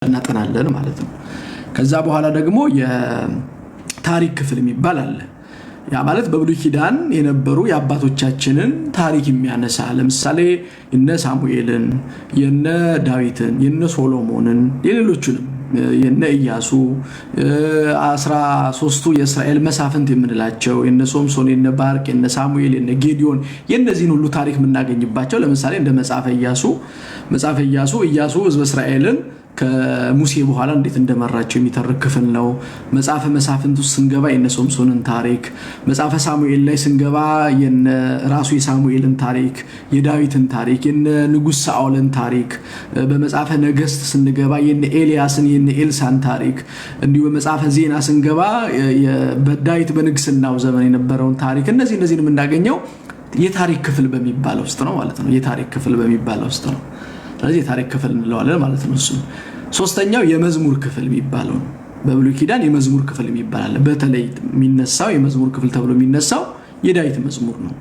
እናጠናለን ማለት ነው። ከዛ በኋላ ደግሞ የታሪክ ክፍል የሚባል አለ። ያ ማለት በብሉይ ኪዳን የነበሩ የአባቶቻችንን ታሪክ የሚያነሳ ለምሳሌ የነ ሳሙኤልን፣ የነ ዳዊትን፣ የነ ሶሎሞንን፣ የሌሎቹንም የነ ኢያሱ 13ቱ የእስራኤል መሳፍንት የምንላቸው የነ ሶምሶን፣ የነ ባርቅ፣ የነ ሳሙኤል፣ የነ ጌዲዮን የነዚህን ሁሉ ታሪክ የምናገኝባቸው ለምሳሌ እንደ መጽሐፈ ኢያሱ ሕዝበ እስራኤልን ከሙሴ በኋላ እንዴት እንደመራቸው የሚተርክ ክፍል ነው። መጽሐፈ መሳፍንት ውስጥ ስንገባ የነ ሶምሶንን ታሪክ፣ መጽሐፈ ሳሙኤል ላይ ስንገባ የነ ራሱ የሳሙኤልን ታሪክ፣ የዳዊትን ታሪክ፣ የነ ንጉስ ሳኦልን ታሪክ፣ በመጽሐፈ ነገስት ስንገባ የነ ኤልያስን የነ ኤልሳን ታሪክ፣ እንዲሁ በመጽሐፈ ዜና ስንገባ በዳዊት በንግስናው ዘመን የነበረውን ታሪክ እነዚህን የምናገኘው የታሪክ ክፍል በሚባለው ውስጥ ነው ማለት ነው። የታሪክ ክፍል በሚባለው ውስጥ ነው። ስለዚህ የታሪክ ክፍል እንለዋለን ማለት ነው። እሱ ሶስተኛው የመዝሙር ክፍል የሚባለው ነው። በብሉይ ኪዳን የመዝሙር ክፍል የሚባል አለ። በተለይ የሚነሳው የመዝሙር ክፍል ተብሎ የሚነሳው የዳዊት መዝሙር ነው።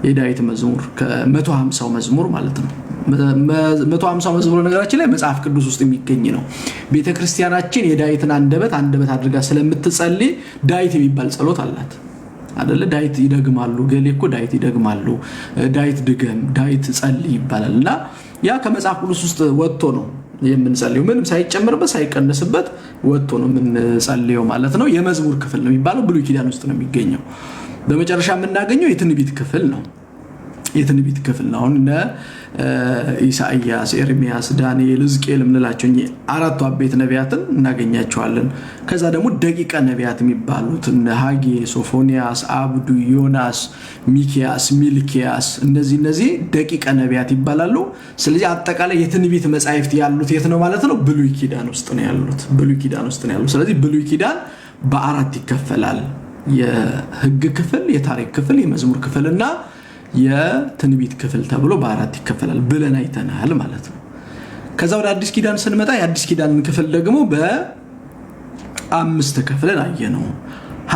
የዳዊት መዝሙር ከ150 መዝሙር ማለት ነው። 150 መዝሙር ነገራችን ላይ መጽሐፍ ቅዱስ ውስጥ የሚገኝ ነው። ቤተክርስቲያናችን የዳዊትን አንደበት አድርጋ ስለምትጸልይ ዳዊት የሚባል ጸሎት አላት አይደለ? ዳዊት ይደግማሉ፣ ገሌኮ ዳዊት ይደግማሉ፣ ዳዊት ድገም፣ ዳዊት ጸልይ ይባላልና ያ ከመጽሐፍ ቅዱስ ውስጥ ወጥቶ ነው የምንጸልየው። ምንም ሳይጨምርበት ሳይቀነስበት ወጥቶ ነው የምንጸልየው ማለት ነው። የመዝሙር ክፍል ነው የሚባለው ብሉይ ኪዳን ውስጥ ነው የሚገኘው። በመጨረሻ የምናገኘው የትንቢት ክፍል ነው። የትንቢት ክፍል ነው። አሁን ኢሳይያስ፣ ኤርሚያስ፣ ዳንኤል፣ ሕዝቅኤል የምንላቸው አራቱ አቤት ነቢያትን እናገኛቸዋለን። ከዛ ደግሞ ደቂቀ ነቢያት የሚባሉት እነ ሐጌ፣ ሶፎንያስ፣ አብዱ፣ ዮናስ፣ ሚኪያስ፣ ሚልኪያስ እነዚህ ደቂቀ ነቢያት ይባላሉ። ስለዚህ አጠቃላይ የትንቢት መጻሕፍት ያሉት የት ነው ማለት ነው? ብሉይ ኪዳን ውስጥ ነው ያሉት። ብሉይ ኪዳን ውስጥ ነው ያሉት። ስለዚህ ብሉይ ኪዳን በአራት ይከፈላል። የሕግ ክፍል፣ የታሪክ ክፍል፣ የመዝሙር ክፍልና የትንቢት ክፍል ተብሎ በአራት ይከፈላል ብለን አይተናል ማለት ነው። ከዛ ወደ አዲስ ኪዳን ስንመጣ የአዲስ ኪዳንን ክፍል ደግሞ በ5 ከፍለን አየነው።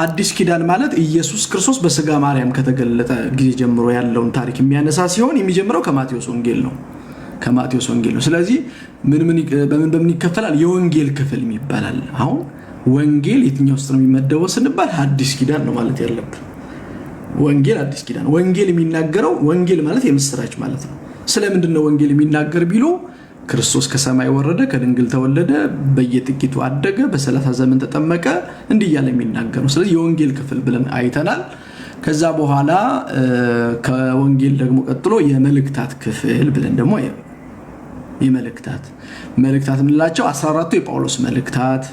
አዲስ ኪዳን ማለት ኢየሱስ ክርስቶስ በስጋ ማርያም ከተገለጠ ጊዜ ጀምሮ ያለውን ታሪክ የሚያነሳ ሲሆን የሚጀምረው ከማቴዎስ ወንጌል ነው። ስለዚህ በምን ይከፈላል? የወንጌል ክፍል ይባላል። አሁን ወንጌል የትኛው ውስጥ ነው የሚመደበው ስንባል አዲስ ኪዳን ነው ማለት ያለብን። ወንጌል አዲስ ኪዳን። ወንጌል የሚናገረው ወንጌል ማለት የምስራች ማለት ነው። ስለምንድን ነው ወንጌል የሚናገር ቢሉ ክርስቶስ ከሰማይ ወረደ፣ ከድንግል ተወለደ፣ በየጥቂቱ አደገ፣ በ30 ዘመን ተጠመቀ እንዲህ እያለ የሚናገር ነው። ስለዚህ የወንጌል ክፍል ብለን አይተናል። ከዛ በኋላ ከወንጌል ደግሞ ቀጥሎ የመልእክታት ክፍል ብለን ደግሞ የመልእክታት የምንላቸው 14ቱ የጳውሎስ መልእክታት፣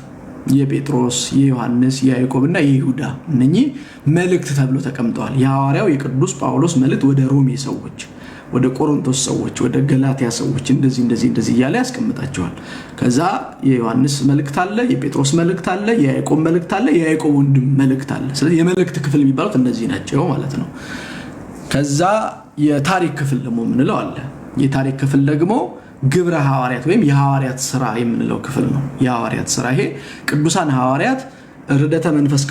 የጴጥሮስ፣ የዮሐንስ፣ የያዕቆብና የይሁዳ እነኚህ መልእክት ተብሎ ተቀምጠዋል። የሐዋርያው የቅዱስ ጳውሎስ መልእክት ወደ ሮሜ ሰዎች፣ ወደ ቆሮንቶስ ሰዎች፣ ወደ ገላትያ ሰዎች እንደዚህ እያለ ያስቀምጣቸዋል። ከዛ የዮሐንስ መልእክት አለ፣ የጴጥሮስ መልእክት አለ፣ የያዕቆብ መልእክት አለ፣ የያዕቆብ ወንድም መልእክት አለ። ስለዚህ የመልእክት ክፍል የሚባሉት እነዚህ ናቸው ማለት ነው። ከዛ የታሪክ ክፍል ደግሞ የምንለው አለ። የታሪክ ክፍል ደግሞ ግብረ ሐዋርያት ወይም የሐዋርያት ሥራ የምንለው ክፍል ነው። የሐዋርያት ሥራ ይሄ ቅዱሳን ሐዋርያት ርደተ መንፈስ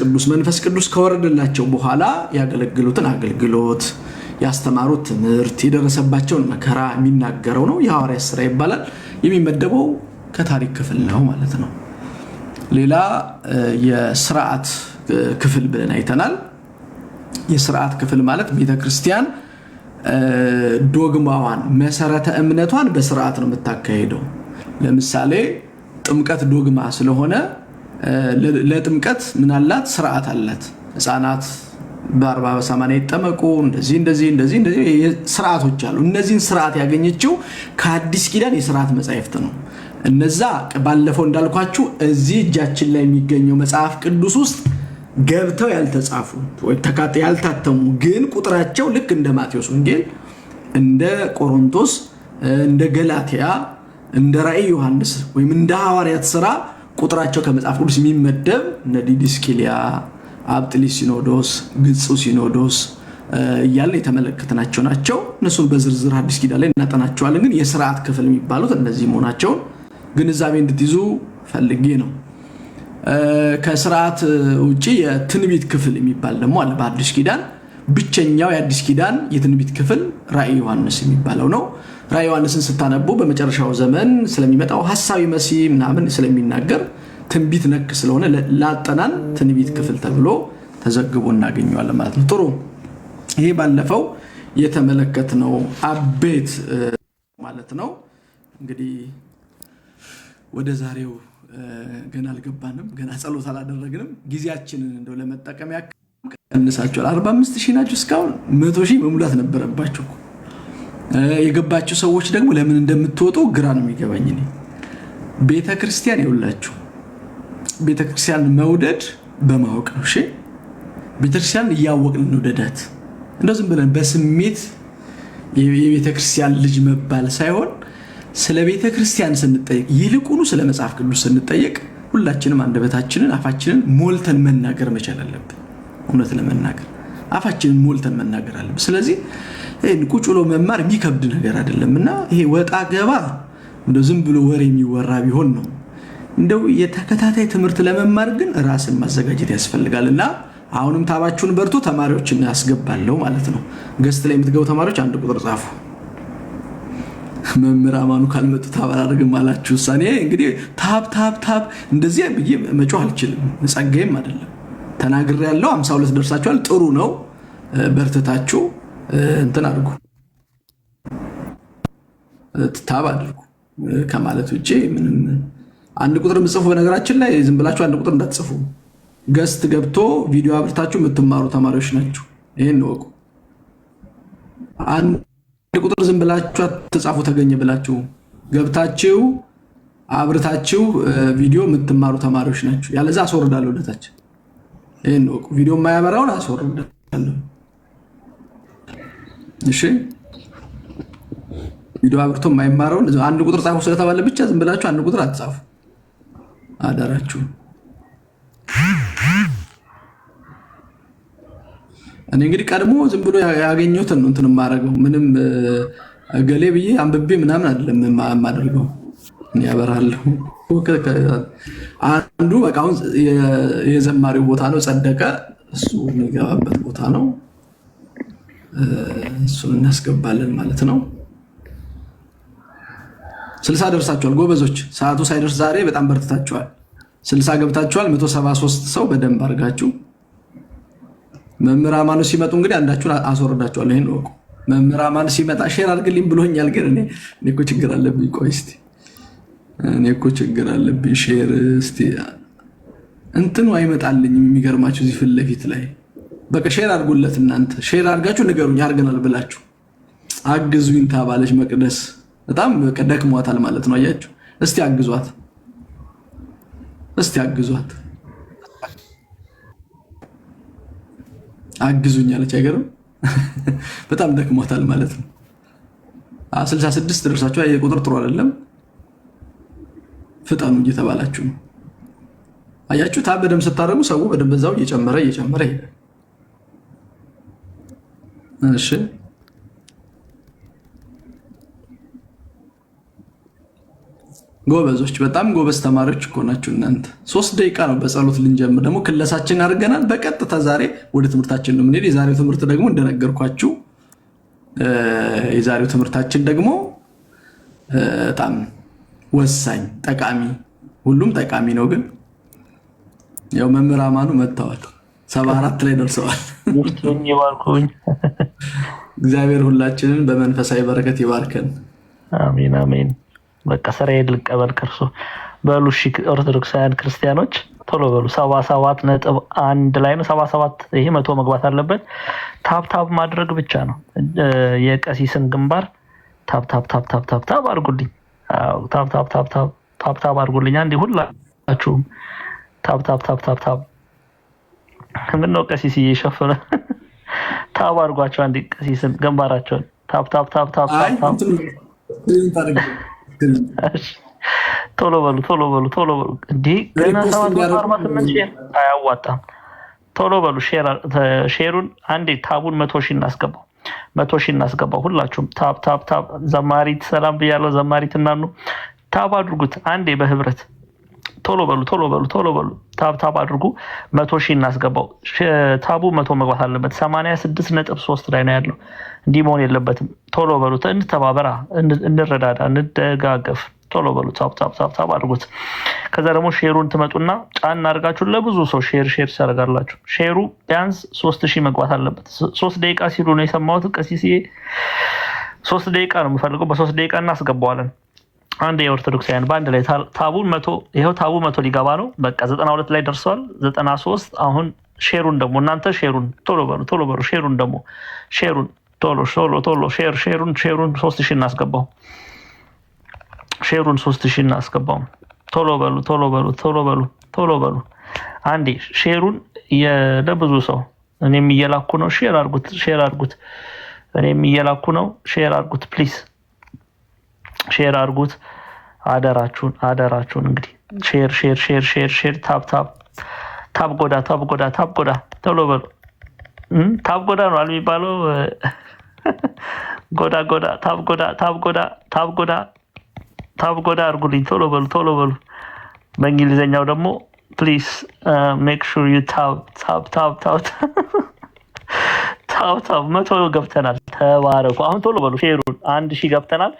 ቅዱስ ከወረደላቸው በኋላ ያገለግሉትን አገልግሎት፣ ያስተማሩት ትምህርት፣ የደረሰባቸውን መከራ የሚናገረው ነው። የሐዋርያት ሥራ ይባላል። የሚመደበው ከታሪክ ክፍል ነው ማለት ነው። ሌላ የሥርዓት ክፍል ብለን አይተናል። የሥርዓት ክፍል ማለት ቤተክርስቲያን ዶግማዋን መሰረተ እምነቷን በስርዓት ነው የምታካሄደው። ለምሳሌ ጥምቀት ዶግማ ስለሆነ ለጥምቀት ምን አላት? ስርዓት አላት። ህፃናት በ40 ይጠመቁ፣ እንደዚህ ስርዓቶች አሉ። እነዚህን ስርዓት ያገኘችው ከአዲስ ኪዳን የስርዓት መጻሕፍት ነው። እነዛ ባለፈው እንዳልኳችሁ እዚህ እጃችን ላይ የሚገኘው መጽሐፍ ቅዱስ ውስጥ ገብተው ያልተጻፉ ወይ ያልታተሙ ግን ቁጥራቸው ልክ እንደ ማቴዎስ ወንጌል፣ እንደ ቆሮንቶስ፣ እንደ ገላትያ፣ እንደ ራእይ ዮሐንስ ወይም እንደ ሐዋርያት ሥራ ቁጥራቸው ከመጽሐፍ ቅዱስ የሚመደብ እነ ዲድስቅልያ፣ አብጥሊስ ሲኖዶስ፣ ግጹ ሲኖዶስ እያልን የተመለከትናቸው ናቸው። እነሱን በዝርዝር አዲስ ኪዳን ላይ እናጠናቸዋለን። ግን የሥርዓት ክፍል የሚባሉት እነዚህ መሆናቸውን ግንዛቤ እንድትይዙ ፈልጌ ነው። ከሥርዓት ውጪ የትንቢት ክፍል የሚባል ደግሞ አለ በአዲስ ኪዳን። ብቸኛው የአዲስ ኪዳን የትንቢት ክፍል ራእይ ዮሐንስ የሚባለው ነው። ራእይ ዮሐንስን ስታነቡ በመጨረሻው ዘመን ስለሚመጣው ሐሳዊ መሲህ ምናምን ስለሚናገር ትንቢት ነክ ስለሆነ ላጠናን ትንቢት ክፍል ተብሎ ተዘግቦ እናገኘዋለን ማለት ነው። ጥሩ ይሄ ባለፈው የተመለከትነው አቤት ማለት ነው። እንግዲህ ወደ ዛሬው ገና አልገባንም፣ ገና ጸሎት አላደረግንም። ጊዜያችንን እንደው ለመጠቀም ያቀንሳቸዋል። 45,000 ናችሁ እስካሁን 100,000 መሙላት ነበረባችሁ። የገባችሁ ሰዎች ደግሞ ለምን እንደምትወጡ ግራ ነው የሚገባኝ። እኔ ቤተክርስቲያን ይውላችሁ ቤተክርስቲያን መውደድ በማወቅ ነው። እሺ ቤተክርስቲያን እያወቅን እንውደዳት። እንደው ዝም ብለን በስሜት የቤተክርስቲያን ልጅ መባል ሳይሆን ስለ ቤተክርስቲያን ስንጠይቅ ይልቁኑ ስለ መጽሐፍ ቅዱስ ስንጠይቅ ሁላችንም አንደበታችንን አፋችንን ሞልተን መናገር መቻል አለብን። እውነት ለመናገር አፋችንን ሞልተን መናገር አለብን። ስለዚህ ቁጭ ብሎ መማር የሚከብድ ነገር አይደለምና ይሄ ወጣ ገባ እንደው ዝም ብሎ ወሬ የሚወራ ቢሆን ነው። እንደው የተከታታይ ትምህርት ለመማር ግን ራስን ማዘጋጀት ያስፈልጋልና አሁንም ታባችሁን በርቱ። ተማሪዎችን ያስገባለሁ ማለት ነው። ገስት ላይ የምትገቡ ተማሪዎች አንድ ቁጥር ጻፉ። መምህር አማኑ ካልመጡ ታባራርግም አላችሁ። እኔ እንግዲህ ታብ እንደዚህ ብዬ መጮህ አልችልም፣ ጸጋዬም አይደለም። ተናግሬያለሁ። 52 ደርሳችኋል። ጥሩ ነው። በርትታችሁ እንትን አድርጉ፣ ታብ አድርጉ ከማለት ውጪ ምንም። አንድ ቁጥር ምጽፉ በነገራችን ላይ ዝም ብላችሁ አንድ ቁጥር እንዳትጽፉ። ገስት ገብቶ ቪዲዮ አብርታችሁ የምትማሩ ተማሪዎች ናችሁ። ይሄን ወቁ። አንድ ቁጥር ዝም ብላችሁ አትጻፉ። ተገኘ ብላችሁ ገብታችሁ አብርታችሁ ቪዲዮ የምትማሩ ተማሪዎች ናችሁ። ያለዛ አስወርዳለሁ ወደታች። ይሄን ወቁ። ቪዲዮ የማያበራውን አስወርዳለሁ። እሺ ቪዲዮ አብርቶ የማይማረውን አንድ ቁጥር ጻፉ ስለተባለ ብቻ ዝም ብላችሁ አንድ ቁጥር አትጻፉ አደራችሁ። እኔ እንግዲህ ቀድሞ ዝም ብሎ ያገኘሁትን ነው እንትን የማደርገው። ምንም ገሌ ብዬ አንብቤ ምናምን አይደለም የማደርገው። ያበራለሁ። አንዱ በቃ አሁን የዘማሪው ቦታ ነው፣ ጸደቀ። እሱ የሚገባበት ቦታ ነው። እሱን እናስገባለን ማለት ነው። 60 ደርሳችኋል ጎበዞች። ሰዓቱ ሳይደርስ ዛሬ በጣም በርትታችኋል። 60 ገብታችኋል። 173 ሰው በደንብ አድርጋችሁ መምህር አማኑ ሲመጡ እንግዲህ አንዳችሁን አስወርዳችኋል። ይሄን ወቁ። መምህር አማኑ ሲመጣ ሼር አድርግልኝ ብሎኛል፣ ግን እኔ እኮ ችግር አለብኝ። ቆይ እስቲ እኔ እኮ ችግር አለብኝ። ሼር እስቲ እንትኑ አይመጣልኝም። የሚገርማችሁ እዚህ ፊት ለፊት ላይ በቃ ሼር አድርጉለት። እናንተ ሼር አድርጋችሁ ንገሩኝ አድርገናል ብላችሁ አግዙኝ ታባለች መቅደስ። በጣም ደክሟታል ማለት ነው። አያችሁ። እስቲ አግዟት፣ እስቲ አግዟት። አግዙኝ አለች። አይገርም? በጣም ደክሟታል ማለት ነው። 66 ደርሳችሁ የቁጥር ጥሩ አይደለም። ፍጠኑ እየተባላችሁ ነው። አያችሁ። ታብ በደንብ ስታደርጉ ሰው በደንብ በዛው እየጨመረ ይሄዳል። እሺ ጎበዞች፣ በጣም ጎበዝ ተማሪዎች እኮ ናችሁ እናንተ። 3 ደቂቃ ነው በጸሎት ልንጀምር። ደግሞ ክለሳችን አድርገናል። በቀጥታ ዛሬ ወደ ትምህርታችን ነው የምንሄድ። የዛሬው ትምህርት ደግሞ እንደነገርኳችሁ የዛሬው ትምህርታችን ደግሞ በጣም ወሳኝ ጠቃሚ፣ ሁሉም ጠቃሚ ነው። ግን ያው መምህር አማኑ መጥተዋል። 74 ላይ ደርሰዋል። እግዚአብሔር ሁላችንን በመንፈሳዊ በረከት ይባርከን። አሜን አሜን። በቃ ስራዬን ልቀበል ከርሶ በሉ። እሺ ኦርቶዶክሳውያን ክርስቲያኖች ቶሎ በሉ። 77.1 ላይ ነው። 77 ይሄ 100 መግባት አለበት። ታፕ ማድረግ ብቻ ነው። የቀሲስን ግንባር ታፕ አድርጉልኝ። አዎ ታፕ አድርጉልኝ። አንዴ ሁላችሁም ታፕ ምን ነው ቀሲስ እየሸፈነ ታፕ አድርጓቸው። አንዴ ቀሲስን ግንባራቸውን ታፕ ቶሎ በሉ እንዴ ገና 748 ሼር አያዋጣም። ቶሎ በሉ ሼሩን አንዴ ታቡን 100,000 እናስገባው። ሁላችሁም ታፕ። ዘማሪት ሰላም ብያለሁ። ዘማሪት እናኑ ታፕ አድርጉት አንዴ በህብረት ቶሎ በሉ ታብ አድርጉ። 100,000 እናስገባው። ታቡ 100 መግባት አለበት። 86.3 ላይ ነው ያለው። እንዲህ መሆን የለበትም። ቶሎ በሉ፣ እንተባበራ፣ እንረዳዳ፣ እንደጋገፍ። ቶሎ በሉ ታብ አድርጉት። ከዛ ደግሞ ሼሩን ትመጡና ጫን አድርጋችሁ ለብዙ ሰው ሼር ታደርጋላችሁ። ሼሩ ቢያንስ 3000 መግባት አለበት። 3 ደቂቃ ሲሉ ነው የሰማሁት። ቀሲስዬ 3 ደቂቃ ነው የምፈልገው። በ3 ደቂቃ እናስገባዋለን። አንድ የኦርቶዶክሳውያን በአንድ ላይ ታቡን 100 ይሄው ታቡ 100 ሊገባ ነው። በቃ 92 ላይ ደርሷል። 93 አሁን ሼሩን ደግሞ እናንተ ሼሩን ቶሎ በሉ ሼሩን ደግሞ ሼሩን ቶሎ ሼሩን 3000 እናስገባው። ሼሩን 3000 እናስገባው። ቶሎ በሉ አንዴ ሼሩን ለብዙ ሰው እኔም እየላኩ ነው። ሼር አድርጉት። እኔም እየላኩ ነው። ሼር አድርጉት ፕሊዝ። ሼር አድርጉት አደራችሁን። እንግዲህ ሼር ታብ ጎዳ ቶሎ በሉ። ታብ ጎዳ ነው የሚባለው። ታብ ጎዳ አድርጉልኝ። ቶሎ በሉ። በእንግሊዘኛው ደግሞ ፕሊዝ ሜክ ሹር ዩ ታብ 100 ገብተናል። ተባረኩ። አሁን ቶሎ በሉ ሼሩን 1000 ገብተናል።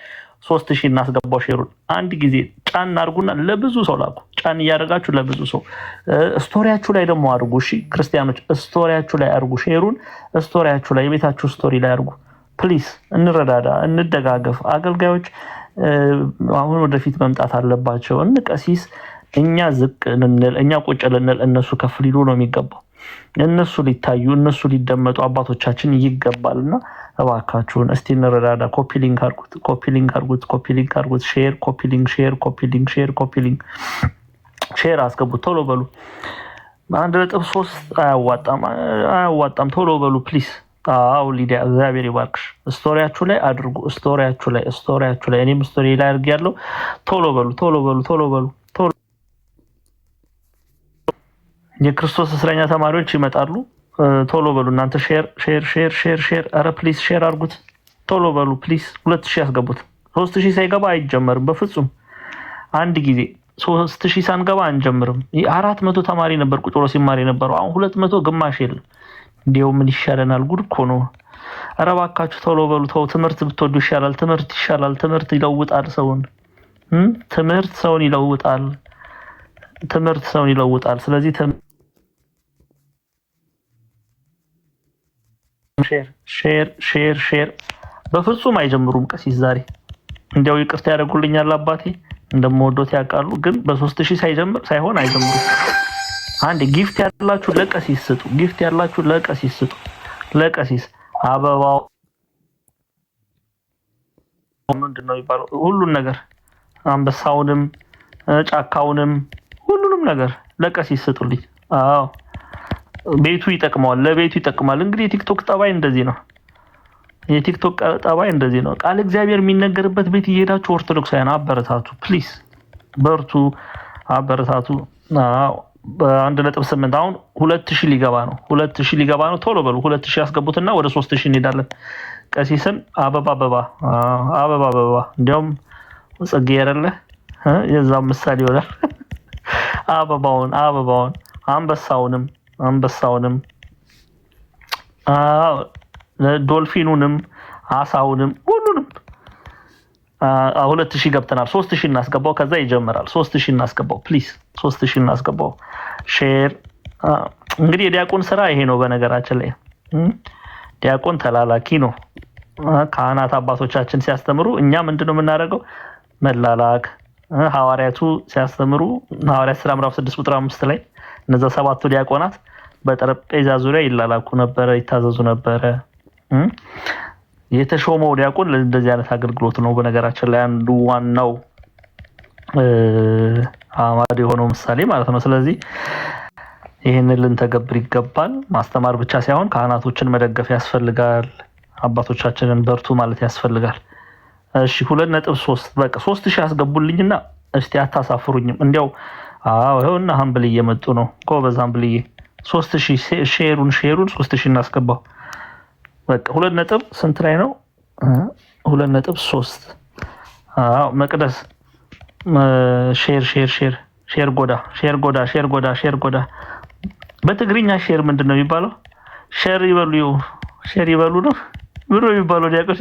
3000 እናስገባው። ሼሩን አንድ ጊዜ ጫን አድርጉና ለብዙ ሰው ላኩ። ጫን እያደረጋችሁ ለብዙ ሰው ስቶሪያችሁ ላይ ደግሞ አድርጉ። እሺ ክርስቲያኖች ስቶሪያችሁ ላይ አድርጉ። ሼሩን ስቶሪያችሁ ላይ የቤታችሁ ስቶሪ ላይ አድርጉ። ፕሊዝ እንረዳዳ፣ እንደጋገፍ። አገልጋዮች አሁን ወደፊት መምጣት አለባቸው። ቀሲስ እኛ ዝቅ እንል፣ እኛ ቁጭ ልንል፣ እነሱ ከፍ ሊሉ ነው የሚገባው። እነሱ ሊታዩ፣ እነሱ ሊደመጡ አባቶቻችን ይገባልና እባካችሁን እስቲ እንረዳዳ። ኮፒ ሊንክ አድርጉት። ሼር አስገቡት። ቶሎ በሉ። 1.3 አያዋጣም። ቶሎ በሉ ፕሊዝ። አው ሊዲያ እግዚአብሔር ይባርክሽ። ስቶሪያችሁ ላይ አድርጉ። ስቶሪያችሁ ላይ እኔም ስቶሪ ላይ አድርጌያለሁ። ቶሎ በሉ። የክርስቶስ እስረኛ ተማሪዎች ይመጣሉ። ቶሎ በሉ እናንተ ሼር። ኧረ ፕሊዝ ሼር አድርጉት። ቶሎ በሉ ፕሊዝ። 2000 ያስገቡት። 3000 ሳይገባ አይጀመርም በፍጹም። አንድ ጊዜ 3000 ሳንገባ አንጀምርም። 400 ተማሪ ነበር ቁጭ ብሎ ሲማር የነበረው። አሁን 200 ግማሽ የለም። እንዲያው ምን ይሻለናል? ጉድ እኮ ነው። ኧረ እባካችሁ ቶሎ በሉ። ትምህርት ብትወዱ ይሻላል። ትምህርት ይለውጣል ሰውን። ትምህርት ሰውን ይለውጣል። ስለዚህ ሼር በፍጹም አይጀምሩም። ቀሲስ ዛሬ እንዲያው ይቅርታ ያደርጉልኛል አባቴ እንደምወዶት ያውቃሉ። ግን በ3000 ሳይሆን አይጀምሩም። አንድ ጊፍት ያላችሁ ለቀሲስ ስጡ። ለቀሲስ አበባው ምንድነው የሚባለው? ሁሉን ነገር አንበሳውንም ጫካውንም ሁሉንም ነገር ለቀሲስ ስጡልኝ። አዎ ቤቱ ይጠቅማል፣ ለቤቱ ይጠቅማል። እንግዲህ የቲክቶክ ጠባይ እንደዚህ ነው። ቃል እግዚአብሔር የሚነገርበት ቤት እየሄዳችሁ ኦርቶዶክሳውያን አበረታቱ ፕሊዝ። በርቱ፣ አበረታቱ። አዎ በ1.8 አሁን 2000 ሊገባ ነው። ቶሎ በሉ 2000 ያስገቡትና ወደ 3000 እንሄዳለን። ቀሲስን አበባ እንዲያውም ጽጌ ያረለ የዛም ምሳሌ ይሆናል። አበባውን አንበሳውንም ዶልፊኑንም አሳውንም ሁሉንም 2000 ገብተናል። 3000 እናስገባው። ከዛ ይጀምራል። 3000 እናስገባው ፕሊዝ። 3000 እናስገባው። ሼር እንግዲህ የዲያቆን ስራ ይሄ ነው። በነገራችን ላይ ዲያቆን ተላላኪ ነው። ካህናት አባቶቻችን ሲያስተምሩ እኛ ምንድነው የምናደርገው? መላላክ። ሐዋርያቱ ሲያስተምሩ ሐዋርያት ሥራ ምዕራፍ 6 ቁጥር 5 ላይ እነዛ 7ቱ ዲያቆናት በጠረጴዛ ዙሪያ ይላላኩ ነበረ፣ ይታዘዙ ነበረ። የተሾመው ዲያቆን ለዚህ አይነት አገልግሎት ነው። በነገራችን ላይ አንዱ ዋናው አማድ የሆነው ምሳሌ ማለት ነው። ስለዚህ ይሄንን ልንተገብር ይገባል። ማስተማር ብቻ ሳይሆን ካህናቶችን መደገፍ ያስፈልጋል። አባቶቻችንን በርቱ ማለት ያስፈልጋል። እሺ 2.3 በቃ 3000 ያስገቡልኝና እስቲ አታሳፍሩኝም። እንዲያው ይኸውና ሀምብል እየመጡ ነው። ጎበዝ ሀምብልዬ 3000 ሼሩን 3000 እናስገባው። በቃ 2 ነጥብ ስንት ላይ ነው? 2.3 መቅደስ ሼር ሼር ጎዳ። በትግርኛ ሼር ምንድን ነው የሚባለው? ሼር ይበሉ ነው ብሎ የሚባለው ዲያቆስ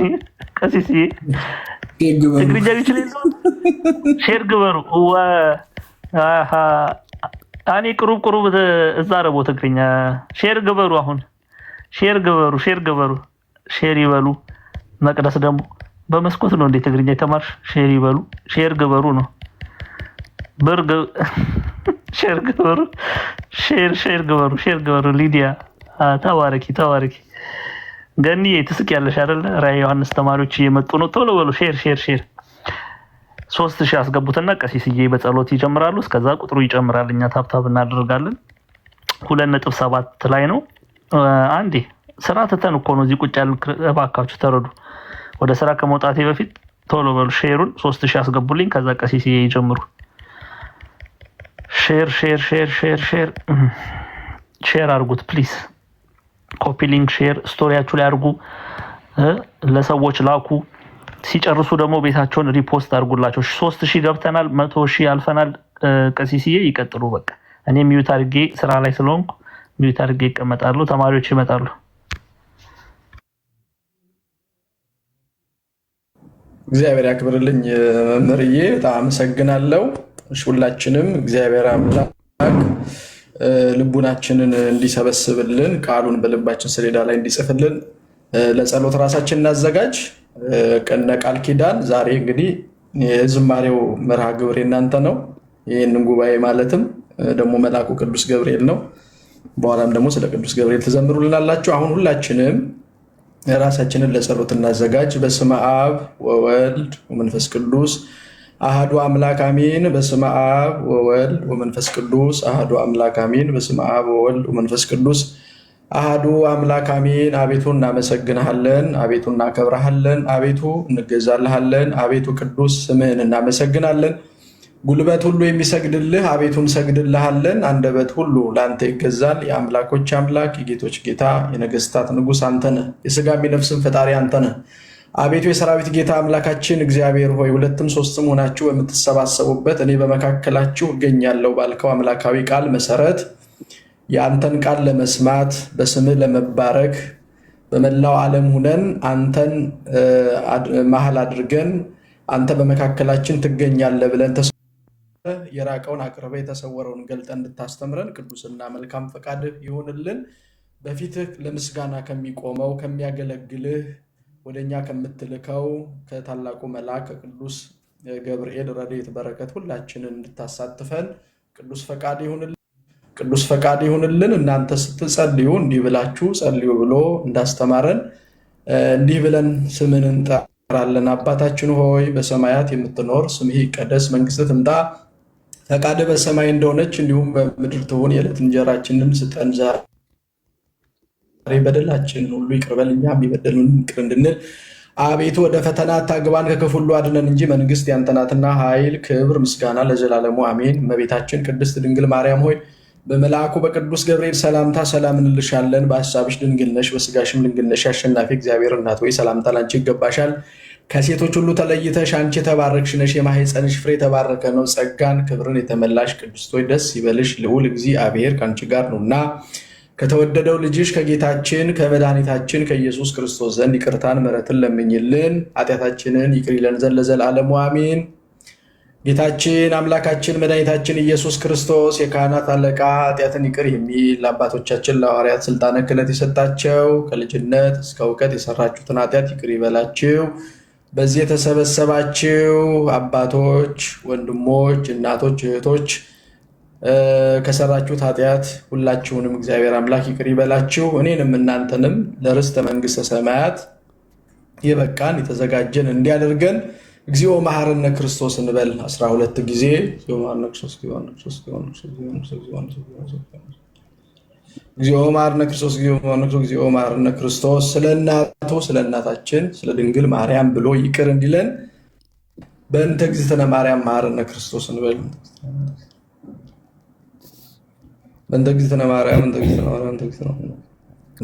ቀሲስ ትግርኛ ይችላል። ሼር ግበሩ አሃ አኔ ቅሩብ እዛ ረቦ ትግርኛ ሼር ግበሩ። አሁን ሼር ግበሩ ሼር ይበሉ። መቅደስ ደግሞ በመስኮት ነው እንዴ ትግርኛ የተማርሽ? ሼር ይበሉ ሼር ግበሩ ነው በርግ ሼር ግበሩ። ሊዲያ ተባረኪ። ገኒ ትስቅ ያለሽ አይደለ? ራዕይ ዮሐንስ ተማሪዎች እየመጡ ነው። ቶሎ በሉ ሼር 3000 አስገቡትና ቀሲስዬ በጸሎት ይጀምራሉ። እስከዛ ቁጥሩ ይጨምራል። እኛ ታብታብ እናደርጋለን። 2.7 ላይ ነው። አንዴ ስራ ትተን እኮ ነው እዚህ ቁጭ ያልን። እባካችሁ ተረዱ። ወደ ስራ ከመውጣቴ በፊት ቶሎ በሉ ሼሩን 3000 አስገቡልኝ። ከዛ ቀሲስዬ ይጀምሩ። ሼር አድርጉት ፕሊዝ። ኮፒ ሊንክ ሼር ስቶሪያችሁ ላይ አድርጉ። ለሰዎች ላኩ። ሲጨርሱ ደግሞ ቤታቸውን ሪፖስት አድርጉላቸው። 3000 ገብተናል፣ 100,000 አልፈናል። ቀሲስዬ ይቀጥሉ። በቃ እኔ ሚዩት አድርጌ ስራ ላይ ስለሆንኩ ሚዩት አድርጌ ይቀመጣሉ። ተማሪዎች ይመጣሉ። እግዚአብሔር ያክብርልኝ መምህርዬ፣ በጣም አመሰግናለሁ። ሁላችንም እግዚአብሔር አምላክ ልቡናችንን እንዲሰበስብልን ቃሉን በልባችን ሰሌዳ ላይ እንዲጽፍልን ለጸሎት ራሳችን እናዘጋጅ። ቀነ ቃል ኪዳን ዛሬ እንግዲህ የዝማሬው መርሃ ግብር እናንተ ነው። ይህንን ጉባኤ ማለትም ደግሞ መልአኩ ቅዱስ ገብርኤል ነው። በኋላም ደግሞ ስለ ቅዱስ ገብርኤል ትዘምሩልናላችሁ። አሁን ሁላችንም ራሳችንን ለጸሎት እናዘጋጅ። በስመ አብ ወወልድ ወመንፈስ ቅዱስ አሃዱ አምላክ አሜን። በስመ አብ ወወልድ ወመንፈስ ቅዱስ አሃዱ አምላክ አሜን። በስመ አብ ወወልድ ወመንፈስ ቅዱስ አሃዱ አምላክ አሜን። አቤቱ እናመሰግንሃለን፣ አቤቱ እናከብረሃለን፣ አቤቱ እንገዛልሃለን፣ አቤቱ ቅዱስ ስምህን እናመሰግናለን። ጉልበት ሁሉ የሚሰግድልህ አቤቱ እንሰግድልሃለን። አንደበት ሁሉ ለአንተ ይገዛል። የአምላኮች አምላክ የጌቶች ጌታ የነገስታት ንጉስ አንተ ነህ። የስጋም የነፍስም ፈጣሪ አንተ ነህ። አቤቱ የሰራዊት ጌታ አምላካችን እግዚአብሔር ሆይ ሁለትም ሶስትም ሆናችሁ በምትሰባሰቡበት እኔ በመካከላችሁ እገኛለሁ ባልከው አምላካዊ ቃል መሰረት የአንተን ቃል ለመስማት በስምህ ለመባረክ በመላው ዓለም ሁነን አንተን መሀል አድርገን አንተ በመካከላችን ትገኛለህ ብለን የራቀውን አቅርበ የተሰወረውን ገልጠ እንድታስተምረን ቅዱስና መልካም ፈቃድ ይሁንልን። በፊትህ ለምስጋና ከሚቆመው ከሚያገለግልህ ወደኛ ከምትልከው ከታላቁ መልአክ ቅዱስ ገብርኤል ረድኤት በረከት ሁላችንን እንድታሳትፈን ቅዱስ ፈቃድ ይሁንልን። እናንተ ስትጸልዩ እንዲህ ብላችሁ ጸልዩ ብሎ እንዳስተማረን እንዲህ ብለን ስምን እንጠራለን። አባታችን ሆይ በሰማያት የምትኖር ስምህ ይቀደስ፣ መንግስትህ ትምጣ፣ ፈቃድህ በሰማይ እንደሆነች እንዲሁም በምድር ትሁን። የዕለት እንጀራችንን ስጠን ዛሬ፣ በደላችንን ሁሉ ይቅር በል እኛም የበደሉንን ይቅር እንድንል። አቤቱ ወደ ፈተና አታግባን ከክፉ ሁሉ አድነን እንጂ መንግስት ያንተ ናትና ኃይል፣ ክብር፣ ምስጋና ለዘላለሙ አሜን። እመቤታችን ቅድስት ድንግል ማርያም ሆይ በመልአኩ በቅዱስ ገብርኤል ሰላምታ ሰላም እንልሻለን። በሐሳብሽ ድንግል ነሽ፣ በስጋሽም ድንግል ነሽ። አሸናፊ እግዚአብሔር እናት ሆይ ሰላምታ ላንቺ ይገባሻል። ከሴቶች ሁሉ ተለይተሽ አንቺ የተባረክሽ ነሽ፣ የማኅፀንሽ ፍሬ የተባረከ ነው። ጸጋን ክብርን የተመላሽ ቅድስት ሆይ ደስ ይበልሽ፣ ልዑል እግዚአብሔር ከአንቺ ጋር ነውና ከተወደደው ልጅሽ ከጌታችን ከመድኃኒታችን ከኢየሱስ ክርስቶስ ዘንድ ይቅርታን ምሕረትን ለምኝልን ኃጢአታችንን ይቅር ይለን ዘንድ ለዘላለሙ አሜን። ጌታችን አምላካችን መድኃኒታችን ኢየሱስ ክርስቶስ የካህናት አለቃ ኃጢአትን ይቅር የሚል ለአባቶቻችን ለሐዋርያት ስልጣነ ክህነት የሰጣቸው ከልጅነት እስከ እውቀት የሰራችሁትን ኃጢአት ይቅር ይበላችሁ። በዚህ የተሰበሰባችሁ አባቶች፣ ወንድሞች፣ እናቶች፣ እህቶች ከሰራችሁት ኃጢአት ሁላችሁንም እግዚአብሔር አምላክ ይቅር ይበላችሁ። እኔንም እናንተንም ለርስተ መንግሥተ ሰማያት የበቃን የተዘጋጀን እንዲያደርገን እግዚኦ መሐረነ ክርስቶስ እንበል 12 ጊዜ። እግዚኦ መሐረነ ክርስቶስ፣ እግዚኦ መሐረነ ክርስቶስ፣ እግዚኦ መሐረነ ክርስቶስ፣ እግዚኦ መሐረነ ክርስቶስ፣ እግዚኦ መሐረነ ክርስቶስ። ስለ እናቱ ስለ እናታችን ስለ ድንግል ማርያም ብሎ ይቅር እንዲለን በእንተ እግዝእትነ ማርያም መሐረነ ክርስቶስ እንበል። በእንተ እግዝእትነ ማርያም እንተ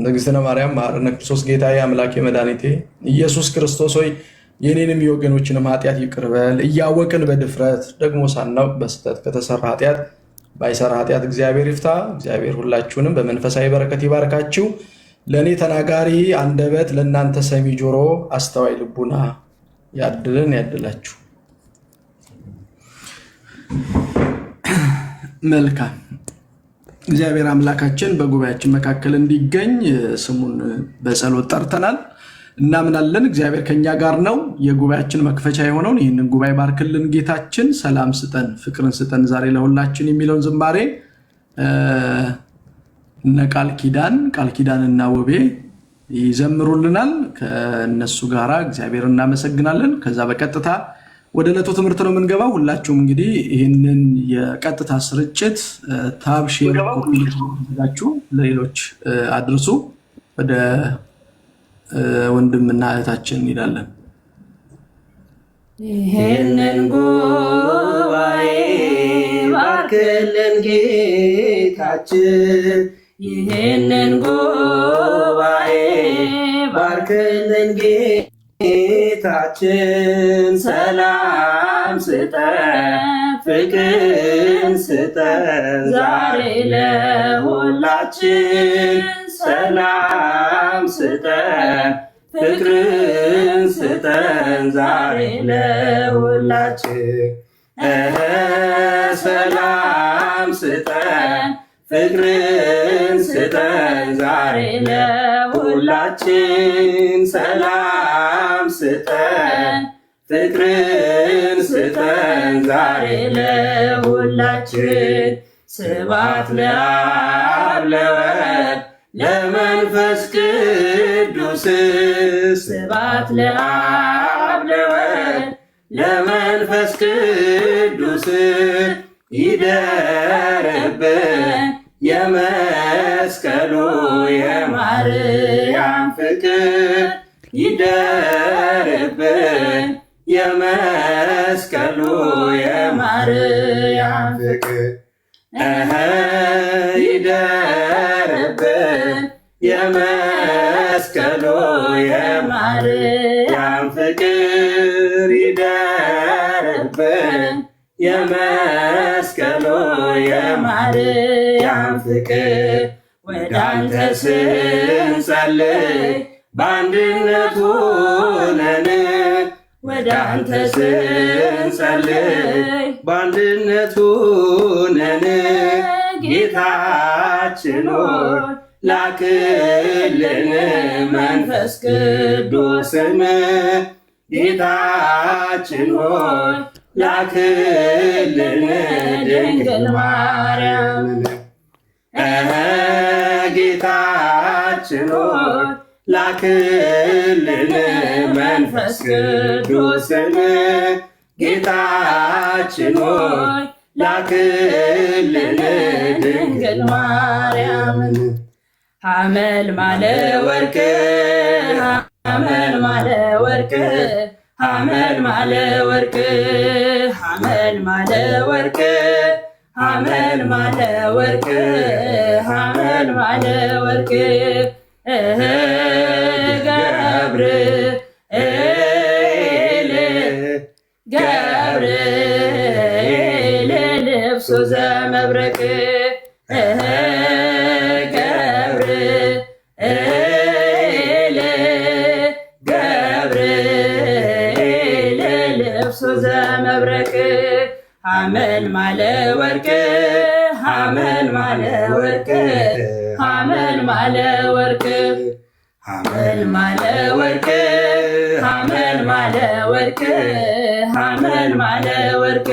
እግዝእትነ ማርያም መሐረነ ክርስቶስ። ጌታዬ አምላኬ መድኃኒቴ ኢየሱስ ክርስቶስ ሆይ የኔንም የወገኖችንም ኃጢአት ይቅር በል። እያወቅን በድፍረት ደግሞ ሳናውቅ በስተት ከተሰራ ኃጢአት ባይሰራ ኃጢአት እግዚአብሔር ይፍታ። እግዚአብሔር ሁላችሁንም በመንፈሳዊ በረከት ይባርካችሁ። ለእኔ ተናጋሪ አንደበት፣ ለእናንተ ሰሚ ጆሮ፣ አስተዋይ ልቡና ያድልን ያድላችሁ። መልካም። እግዚአብሔር አምላካችን በጉባኤያችን መካከል እንዲገኝ ስሙን በጸሎት ጠርተናል። እናምናለን። እግዚአብሔር ከኛ ጋር ነው። የጉባኤያችን መክፈቻ የሆነውን ይህንን ጉባኤ ባርክልን ጌታችን። ሰላም ስጠን፣ ፍቅርን ስጠን ዛሬ ለሁላችን የሚለውን ዝማሬ እነ ቃል ኪዳንና ውቤ ይዘምሩልናል። ከነሱ ጋራ እግዚአብሔር እናመሰግናለን። ከዛ በቀጥታ ወደ ዕለቱ ትምህርት ነው የምንገባው። ሁላችሁም እንግዲህ ይህንን የቀጥታ ስርጭት ታብ ሼር አድርጋችሁ ለሌሎች አድርሱ። ወደ ወንድምና እህታችን እንሄዳለን። ይህንን ጉባኤ ባርክልን ጌታችን፣ ይህንን ጉባኤ ባርክልን ጌታችን። ሰላም ስጠን፣ ፍቅርን ስጠን ዛሬ ለሁላችን። ሰላም ስጠን፣ ፍቅርን ስጠን ዛሬ ለሁላችን። ሰላም ስጠን፣ ፍቅርን ስጠን ዛሬ ለሁላችን። ሰላም ስጠን፣ ፍቅርን ስጠን ዛሬ ለሁላችን። ስብሐት ለአብ ለወልድ ለመንፈስ ቅዱስ፣ ስብሐት ለአብ ለወልድ ለመንፈስ ቅዱስ። ይደርብን የመስቀሉ የማርያም ፍቅር፣ ይደርብን የመስቀሉ የማርያም ፍቅር። ይደርብን የመስቀሉ የማርያም ፍቅር፣ ይደርብን የመስቀሉ የማርያም ፍቅር። ወደ አንተ ስንጸልይ በአንድነት ሆነን፣ ወደ አንተ ስንጸልይ በአንድነት ሆነን፣ ጌታችን ሆይ ላክልን መንፈስ ቅዱስን። ጌታችን ሆይ ላክልን ድንግል ማርያምን። ጌታችን ሆይ ላክልን መንፈስ ቅዱስን። ጌታችን ሆይ ላክልን ድንግል ማርያምን። ሐመልማለ ወርቅ ሐመልማለ ወርቅ ሐመልማለ ወርቅ ሐመልማለ ወርቅ ሐመልማለ ወርቅ ሐመልማለ ወርቅ ገብርኤል ልብሱ ዘመብረቅ ገብርኤል ልብሱ ዘመብረቅ ሐመልማለ ወርቅ ሐመልማለ ወርቅ ሐመልማለ ወርቅ ሐመልማለ ወርቅ ሐመልማለ ወርቅ ሐመልማለ ወርቅ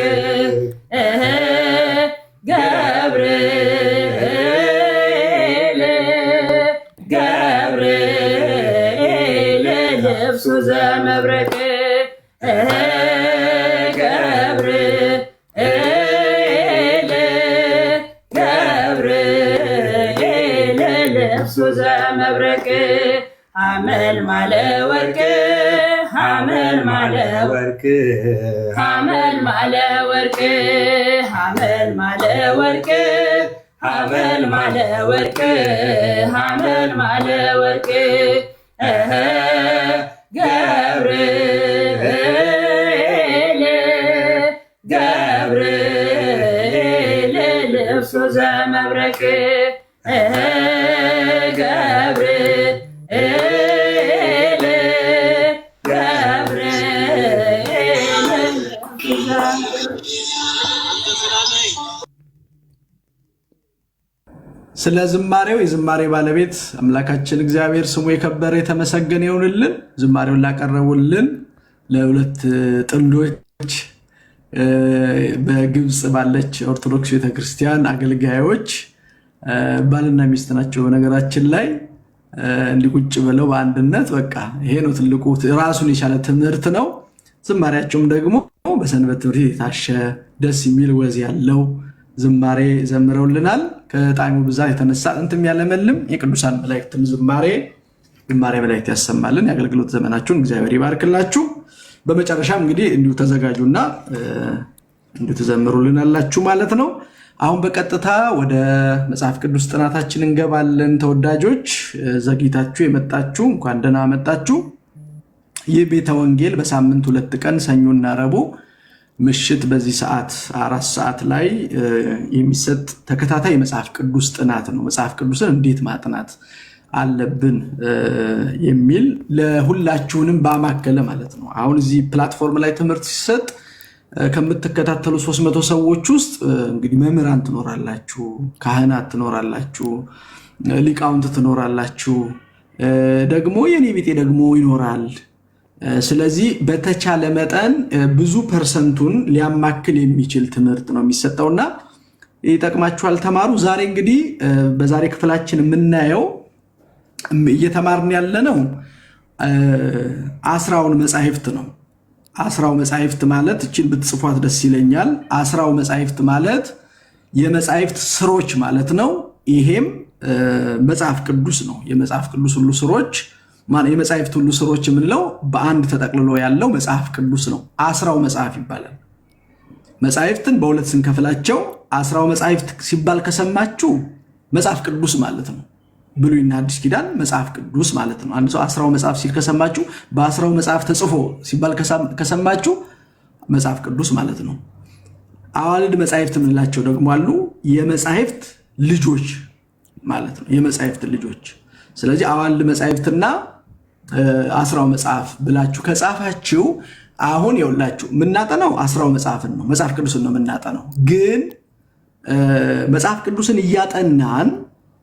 ገብርኤል ገብርኤል ልብሱ ዘመብረቅ ገብርኤል ገብርኤል ልብሱ ዘመብረቅ ሐመልማለ ወርቅ ሐመልማለ ወርቅ ሐመልማለ ወርቅ ሐመልማለ ወርቅ ሐመልማለ ወርቅ ሐመልማለ ወርቅ ገብርኤል ልብሱ ዘመብረቅ ገብርኤል ስለ ዝማሬው የዝማሬ ባለቤት አምላካችን እግዚአብሔር ስሙ የከበረ የተመሰገነ ይሁንልን። ዝማሬውን ላቀረቡልን ለሁለት ጥንዶች በግብጽ ባለች ኦርቶዶክስ ቤተክርስቲያን አገልጋዮች ባልና ሚስት ናቸው። በነገራችን ላይ እንዲቁጭ ብለው በአንድነት በቃ ይሄ ነው ትልቁ ራሱን የቻለ ትምህርት ነው። ዝማሬያቸውም ደግሞ በሰንበት ትምህርት የታሸ ደስ የሚል ወዝ ያለው ዝማሬ ዘምረውልናል። ከጣዕሙ ብዛት የተነሳ ጥንትም ያለመልም የቅዱሳን መላእክትም ዝማሬ መላእክት ያሰማልን። የአገልግሎት ዘመናችሁን እግዚአብሔር ይባርክላችሁ። በመጨረሻም እንግዲህ እንዲሁ ተዘጋጁና እንዲሁ ትዘምሩልናላችሁ ማለት ነው። አሁን በቀጥታ ወደ መጽሐፍ ቅዱስ ጥናታችን እንገባለን። ተወዳጆች ዘግይታችሁ የመጣችሁ እንኳን ደህና መጣችሁ። ይህ ቤተ ወንጌል በሳምንት 2 ቀን ሰኞና ረቡዕ ምሽት በዚህ ሰዓት 4 ሰዓት ላይ የሚሰጥ ተከታታይ የመጽሐፍ ቅዱስ ጥናት ነው። መጽሐፍ ቅዱስን እንዴት ማጥናት አለብን የሚል ለሁላችሁንም ባማከለ ማለት ነው። አሁን እዚህ ፕላትፎርም ላይ ትምህርት ሲሰጥ ከምትከታተሉ 300 ሰዎች ውስጥ እንግዲህ መምህራን ትኖራላችሁ፣ ካህናት ትኖራላችሁ፣ ሊቃውንት ትኖራላችሁ፣ ደግሞ የኔ ቤቴ ደግሞ ይኖራል። ስለዚህ በተቻለ መጠን ብዙ ፐርሰንቱን ሊያማክል የሚችል ትምህርት ነው የሚሰጠውና ይጠቅማችኋል፣ ተማሩ። ዛሬ እንግዲህ በዛሬ ክፍላችን የምናየው እየተማርን ያለነው 10 መጻሕፍት ነው። 10 መጻሕፍት ማለት እችን ብትጽፏት ደስ ይለኛል። 10 መጻሕፍት ማለት የመጻሕፍት ስሮች ማለት ነው። ይሄም መጽሐፍ ቅዱስ ነው። የመጽሐፍ ቅዱስ ሁሉ ስሮች የመጻሕፍት ሁሉ ስሮች የምንለው በአንድ ተጠቅልሎ ያለው መጽሐፍ ቅዱስ ነው። 10 መጽሐፍ ይባላል። መጻሕፍትን በሁለት ስንከፍላቸው 10 መጻሕፍት ሲባል ከሰማችሁ መጽሐፍ ቅዱስ ማለት ነው። ብሉይና አዲስ ኪዳን መጽሐፍ ቅዱስ ማለት ነው። አንድ ሰው 10 መጽሐፍ ሲል ከሰማችሁ በ10 መጽሐፍ ተጽፎ ሲባል ከሰማችሁ መጽሐፍ ቅዱስ ማለት ነው። አዋልድ መጻሕፍት የምንላቸው ደግሞ አሉ። የመጻሕፍት ልጆች ማለት ነው። የመጻሕፍት ልጆች። ስለዚህ አዋልድ መጻሕፍትና 10 መጽሐፍ ብላችሁ ከጻፋችሁ አሁን ይኸውላችሁ የምናጠናው 10 መጽሐፍን ነው። መጽሐፍ ቅዱስን ነው የምናጠናው። ግን መጽሐፍ ቅዱስን እያጠናን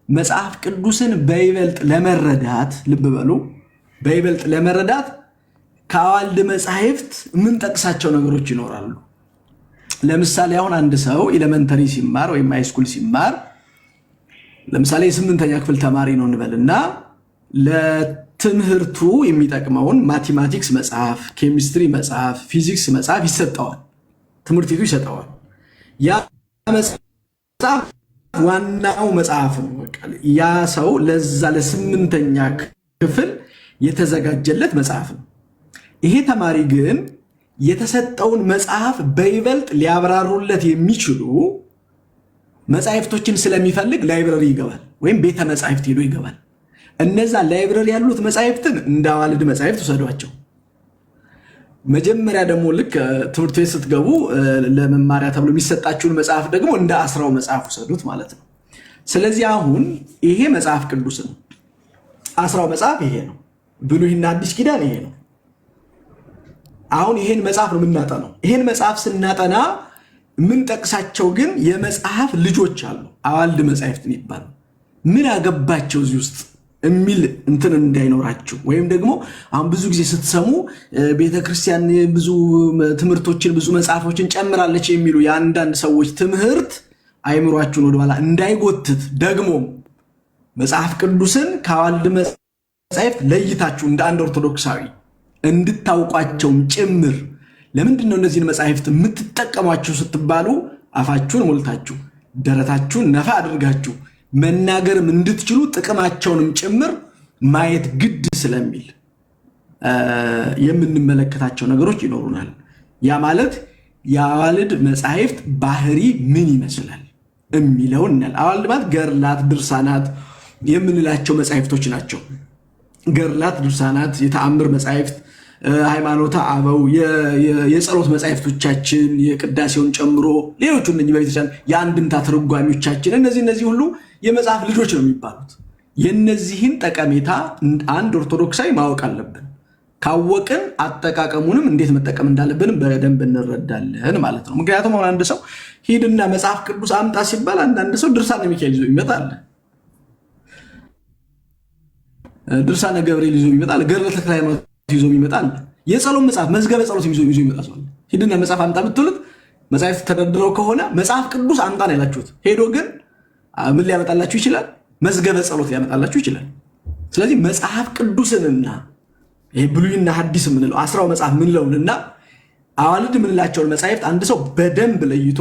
መጽሐፍ ቅዱስን በይበልጥ ለመረዳት ልብ በሉ፣ በይበልጥ ለመረዳት ከአዋልድ መጻሕፍት የምንጠቅሳቸው ነገሮች ይኖራሉ። ለምሳሌ አሁን አንድ ሰው ኤሌመንተሪ ሲማር ወይም ሃይስኩል ሲማር ለምሳሌ የ8ኛ ክፍል ተማሪ ነው እንበልና ለትምህርቱ የሚጠቅመውን ማቴማቲክስ መጽሐፍ፣ ኬሚስትሪ መጽሐፍ፣ ፊዚክስ መጽሐፍ ይሰጠዋል። ትምህርት ቤቱ ይሰጠዋል። ያ መጽሐፍ ዋናው መጽሐፍ ነው። ያ ሰው ለዛ ለ8ኛ ክፍል የተዘጋጀለት መጽሐፍ ነው። ይሄ ተማሪ ግን የተሰጠውን መጽሐፍ በይበልጥ ሊያብራሩለት የሚችሉ መጽሐፍቶችን ስለሚፈልግ ላይብረሪ ይገባል፣ ወይም ቤተ መጽሐፍት ሄዶ ይገባል። እነዛ ላይብረሪ ያሉት መጽሐፍትን እንደ አዋልድ መጽሐፍት ውሰዷቸው። መጀመሪያ ደግሞ ልክ ትምህርት ቤት ስትገቡ ለመማሪያ ተብሎ የሚሰጣችሁን መጽሐፍ ደግሞ እንደ 10 መጽሐፍ ውሰዱት ማለት ነው። ስለዚህ አሁን ይሄ መጽሐፍ ቅዱስ ነው። 10 መጽሐፍ ይሄ ነው። ብሉይና አዲስ ኪዳን ይሄ ነው። አሁን ይሄን መጽሐፍ ነው የምናጠናው። ይሄን መጽሐፍ ስናጠና የምንጠቅሳቸው ግን የመጽሐፍ ልጆች አሉ። አዋልድ መጻሕፍት ይባላሉ። ምን አገባቸው እዚህ ውስጥ የሚል እንትን እንዳይኖራችሁ። ወይም ደግሞ አሁን ብዙ ጊዜ ስትሰሙ ቤተክርስቲያን ብዙ ትምህርቶችን ብዙ መጽሐፎችን ጨምራለች የሚሉ የአንዳንድ ሰዎች ትምህርት አይምሯችሁን ወደኋላ እንዳይጎትት ደግሞ መጽሐፍ ቅዱስን ከአዋልድ መጻሕፍት ለይታችሁ እንደ አንድ ኦርቶዶክሳዊ እንድታውቋቸውም ጭምር። ለምንድን ነው እነዚህን መጽሐፍት የምትጠቀሟቸው ስትባሉ አፋችሁን ሞልታችሁ ደረታችሁን ነፋ አድርጋችሁ መናገርም እንድትችሉ ጥቅማቸውንም ጭምር ማየት ግድ ስለሚል የምንመለከታቸው ነገሮች ይኖሩናል። ያ ማለት የአዋልድ መጻሕፍት ባህሪ ምን ይመስላል የሚለውን እናያለን። አዋልድ ማለት ገርላት፣ ድርሳናት የምንላቸው መጻሕፍቶች ናቸው። ገርላት፣ ድርሳናት፣ የተአምር መጻሕፍት ሃይማኖተ አበው የጸሎት መጻሕፍቶቻችን የቅዳሴውን ጨምሮ ሌሎቹ እነዚህ በቤተክርስቲያን የአንድምታ ትርጓሚዎቻችን እነዚህ ሁሉ የመጽሐፍ ልጆች ነው የሚባሉት። የነዚህን ጠቀሜታ አንድ ኦርቶዶክሳዊ ማወቅ አለብን። ካወቅን አጠቃቀሙንም እንዴት መጠቀም እንዳለብን በደንብ እንረዳለን ማለት ነው። ምክንያቱም አሁን አንድ ሰው ሂድና መጽሐፍ ቅዱስ አምጣ ሲባል አንዳንድ ሰው ድርሳነ ሚካኤል ይዞ ይመጣል፣ ድርሳነ ገብርኤል ይዞ ይመጣል፣ ገድለ ተክለ ሃይማኖት ይዞ ይመጣል፣ የጸሎት መጽሐፍ መዝገበ ጸሎት ይዞ ይመጣል። ሂድና መጽሐፍ አምጣ ብትሉት መጽሐፍ ተደርድረው ከሆነ መጽሐፍ ቅዱስ አምጣ ነው ያላችሁት። ሄዶ ግን ምን ሊያመጣላችሁ ይችላል? መዝገበ ጸሎት ሊያመጣላችሁ ይችላል። ስለዚህ መጽሐፍ ቅዱስንና ይሄ ብሉይና ሐዲስ የምንለው አስራው መጽሐፍ ምንለውንና አዋልድ የምንላቸውን መጽሐፍት አንድ ሰው በደንብ ለይቶ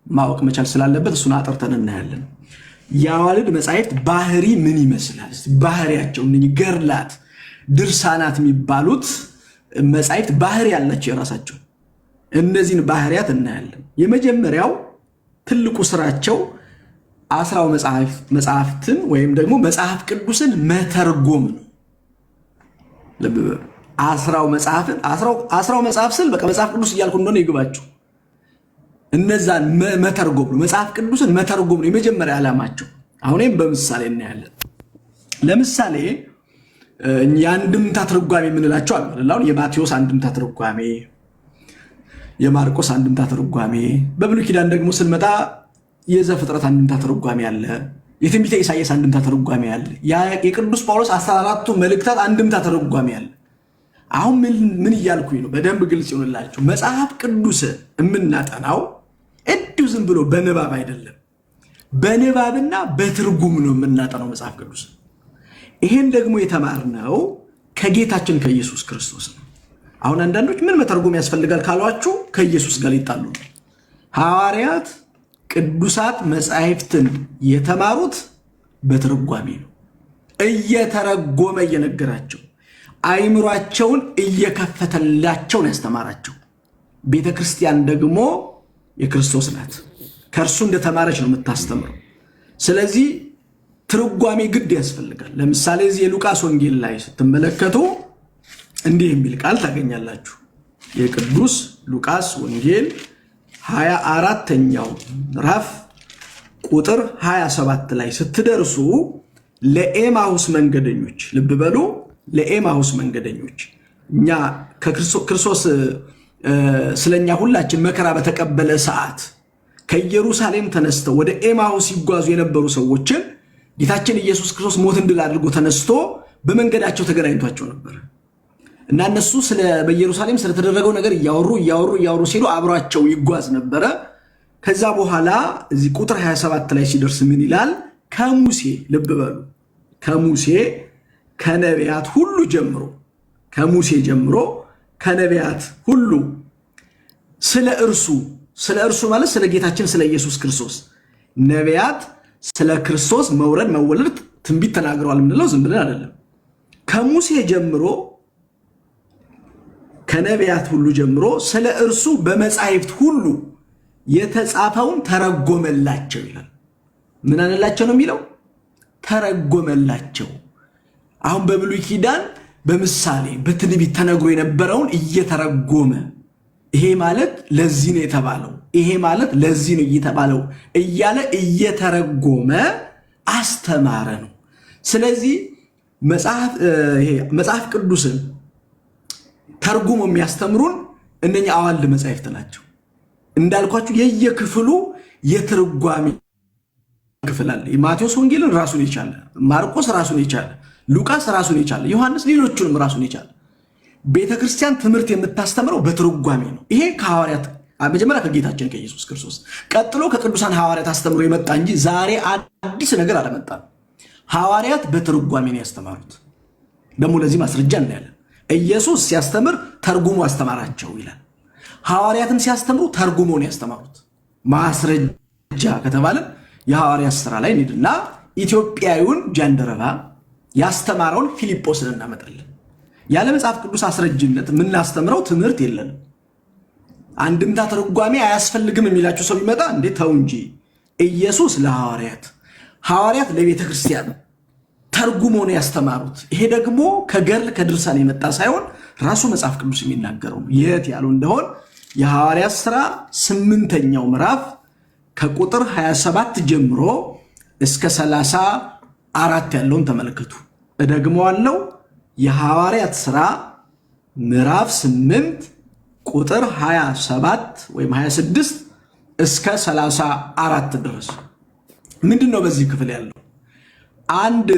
ማወቅ መቻል ስላለበት እሱን አጥርተን እናያለን። የአዋልድ መጽሐፍት ባህሪ ምን ይመስላል? ባህሪያቸው እነኚህ ገድላት፣ ድርሳናት የሚባሉት መጽሐፍት ባህሪ ያላቸው የራሳቸው እነዚህን ባህሪያት እናያለን። የመጀመሪያው ትልቁ ስራቸው አስራው መጽሐፍትን ወይም ደግሞ መጽሐፍ ቅዱስን መተርጎም ነው። አስራው መጽሐፍ ስል በቃ መጽሐፍ ቅዱስ እያልኩ እንደሆነ ይግባችሁ። እነዛን መተርጎም ነው፣ መጽሐፍ ቅዱስን መተርጎም ነው የመጀመሪያ ዓላማቸው። አሁንም በምሳሌ እናያለን። ለምሳሌ የአንድምታ ትርጓሜ የምንላቸው አሉ። አሁን የማቴዎስ አንድምታ ትርጓሜ፣ የማርቆስ አንድምታ ትርጓሜ፣ በብሉይ ኪዳን ደግሞ ስንመጣ የዘፍጥረት አንድምታ ትርጓሜ አለ፣ የትንቢተ ኢሳይያስ አንድምታ ትርጓሜ አለ፣ የቅዱስ ጳውሎስ 14ቱ መልእክታት አንድምታ ትርጓሜ አለ። አሁን ምን እያልኩኝ ነው? በደንብ ግልጽ ይሆንላችሁ። መጽሐፍ ቅዱስ የምናጠናው እንዲሁ ዝም ብሎ በንባብ አይደለም፣ በንባብና በትርጉም ነው የምናጠናው መጽሐፍ ቅዱስ። ይሄን ደግሞ የተማርነው ከጌታችን ከኢየሱስ ክርስቶስ ነው። አሁን አንዳንዶች ምን መተርጎም ያስፈልጋል ካሏችሁ ከኢየሱስ ጋር ይጣሉ። ሐዋርያት ቅዱሳት መጻሕፍትን የተማሩት በትርጓሜ ነው። እየተረጎመ እየነገራቸው አይምሯቸውን እየከፈተላቸው ነው ያስተማራቸው። ቤተ ክርስቲያን ደግሞ የክርስቶስ ናት። ከእርሱ እንደተማረች ነው የምታስተምረው። ስለዚህ ትርጓሜ ግድ ያስፈልጋል። ለምሳሌ እዚህ የሉቃስ ወንጌል ላይ ስትመለከቱ እንዲህ የሚል ቃል ታገኛላችሁ። የቅዱስ ሉቃስ ወንጌል 24ኛው ምዕራፍ ቁጥር 27 ላይ ስትደርሱ ለኤማሁስ መንገደኞች፣ ልብ በሉ፣ ለኤማሁስ መንገደኞች እኛ ክርስቶስ ስለኛ ሁላችን መከራ በተቀበለ ሰዓት ከኢየሩሳሌም ተነስተው ወደ ኤማሁስ ሲጓዙ የነበሩ ሰዎችን ጌታችን ኢየሱስ ክርስቶስ ሞትን ድል አድርጎ ተነስቶ በመንገዳቸው ተገናኝቷቸው ነበር እና እነሱ በኢየሩሳሌም ስለተደረገው ነገር እያወሩ ሲሉ አብሯቸው ይጓዝ ነበረ። ከዛ በኋላ እዚህ ቁጥር 27 ላይ ሲደርስ ምን ይላል? ከሙሴ፣ ልብ በሉ፣ ከሙሴ ከነቢያት ሁሉ ጀምሮ፣ ከሙሴ ጀምሮ ከነቢያት ሁሉ ስለ እርሱ ማለት ስለ ጌታችን ስለ ኢየሱስ ክርስቶስ ነቢያት ስለ ክርስቶስ መውረድ መወለድ ትንቢት ተናግረዋል። የምንለው ዝም ብለን አይደለም። ከሙሴ ጀምሮ ከነቢያት ሁሉ ጀምሮ ስለ እርሱ በመጻሕፍት ሁሉ የተጻፈውን ተረጎመላቸው ይላል። ምን አለላቸው ነው የሚለው? ተረጎመላቸው። አሁን በብሉይ ኪዳን በምሳሌ በትንቢት ተነግሮ የነበረውን እየተረጎመ ይሄ ማለት ለዚህ ነው የተባለው፣ ይሄ ማለት ለዚህ ነው እየተባለው እያለ እየተረጎመ አስተማረ ነው። ስለዚህ መጽሐፍ ቅዱስን ተርጉሞ የሚያስተምሩን እነኛ አዋልድ መጻሕፍት ናቸው። እንዳልኳችሁ የየክፍሉ የትርጓሜ ክፍል አለ። የማቴዎስ ወንጌልን ራሱን የቻለ፣ ማርቆስ ራሱን የቻለ፣ ሉቃስ ራሱን የቻለ፣ ዮሐንስ ሌሎቹንም ራሱን የቻለ። ቤተክርስቲያን ትምህርት የምታስተምረው በትርጓሜ ነው። ይሄ ከሐዋርያት መጀመሪያ ከጌታችን ከኢየሱስ ክርስቶስ ቀጥሎ ከቅዱሳን ሐዋርያት አስተምሮ የመጣ እንጂ ዛሬ አዲስ ነገር አለመጣም። ሐዋርያት በትርጓሜ ነው ያስተማሩት። ደግሞ ለዚህ ማስረጃ እናያለን። ኢየሱስ ሲያስተምር ተርጉሞ አስተማራቸው ይላል። ሐዋርያትን ሲያስተምሩ ተርጉሞ ነው ያስተማሩት። ማስረጃ ከተባለ የሐዋርያት ሥራ ላይ እንሂድና ኢትዮጵያዊውን ጃንደረባ ያስተማረውን ፊልጶስን እናመጣለን። ያለ መጽሐፍ ቅዱስ አስረጅነት የምናስተምረው ትምህርት የለንም። አንድምታ ትርጓሜ አያስፈልግም የሚላችሁ ሰው ቢመጣ እንዴት ተው እንጂ። ኢየሱስ ለሐዋርያት፣ ሐዋርያት ለቤተ ክርስቲያን ተርጉሞ ነው ያስተማሩት። ይሄ ደግሞ ከገድል ከድርሳን የመጣ ሳይሆን ራሱ መጽሐፍ ቅዱስ የሚናገረው የት ያለው እንደሆን የሐዋርያት ሥራ 8ኛው ምዕራፍ ከቁጥር 27 ጀምሮ እስከ 34 ያለውን ተመልከቱ። እደግመዋለሁ። የሐዋርያት ሥራ ምዕራፍ 8 ቁጥር 27 ወይም 26 እስከ 34 ድረስ ምንድነው በዚህ ክፍል ያለው? አንድ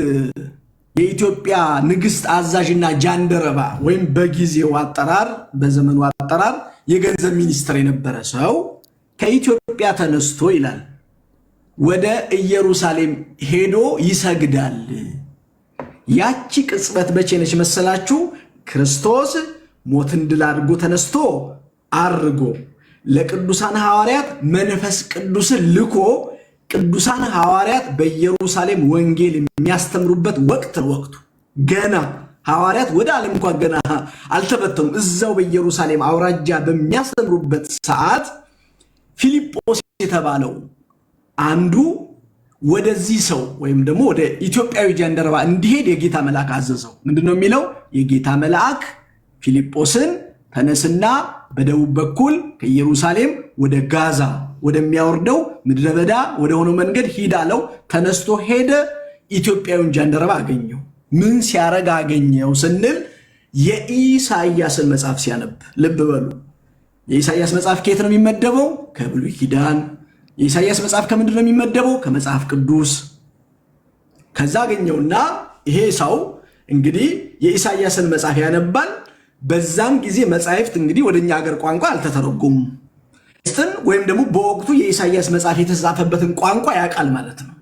የኢትዮጵያ ንግስት አዛዥና ጃንደረባ ወይም በጊዜው አጠራር በዘመኑ አጠራር የገንዘብ ሚኒስትር የነበረ ሰው ከኢትዮጵያ ተነስቶ ይላል ወደ ኢየሩሳሌም ሄዶ ይሰግዳል። ያቺ ቅጽበት መቼ ነች መሰላችሁ? ክርስቶስ ሞትን ድል አድርጎ ተነስቶ አርጎ ለቅዱሳን ሐዋርያት መንፈስ ቅዱስን ልኮ ቅዱሳን ሐዋርያት በኢየሩሳሌም ወንጌል የሚያስተምሩበት ወቅት ነው። ወቅቱ ገና ሐዋርያት ወደ ዓለም እንኳን ገና አልተበተኑም። እዛው በኢየሩሳሌም አውራጃ በሚያስተምሩበት ሰዓት ፊልጶስ የተባለው አንዱ ወደዚህ ሰው ወይም ደግሞ ወደ ኢትዮጵያዊ ጃንደረባ እንዲሄድ የጌታ መልአክ አዘዘው። ምንድነው የሚለው? የጌታ መልአክ ፊልጶስን ተነስና በደቡብ በኩል ከኢየሩሳሌም ወደ ጋዛ ወደሚያወርደው ምድረ በዳ ወደ ሆነው መንገድ ሂድ አለው። ተነስቶ ሄደ። ኢትዮጵያዊውን ጃንደረባ አገኘው። ምን ሲያረግ አገኘው ስንል የኢሳይያስን መጽሐፍ ሲያነብ። ልብ በሉ፣ የኢሳይያስ መጽሐፍ ከየት ነው የሚመደበው? ከብሉይ ኪዳን። የኢሳይያስ መጽሐፍ ከምንድን ነው የሚመደበው? ከመጽሐፍ ቅዱስ። ከዛ አገኘውና ይሄ ሰው እንግዲህ የኢሳይያስን መጽሐፍ ያነባል። በዛም ጊዜ መጻሕፍት እንግዲህ ወደኛ ሀገር ቋንቋ አልተተረጎሙም። ወይም ደግሞ በወቅቱ የኢሳይያስ መጽሐፍ የተጻፈበትን ቋንቋ ያውቃል ማለት ነው።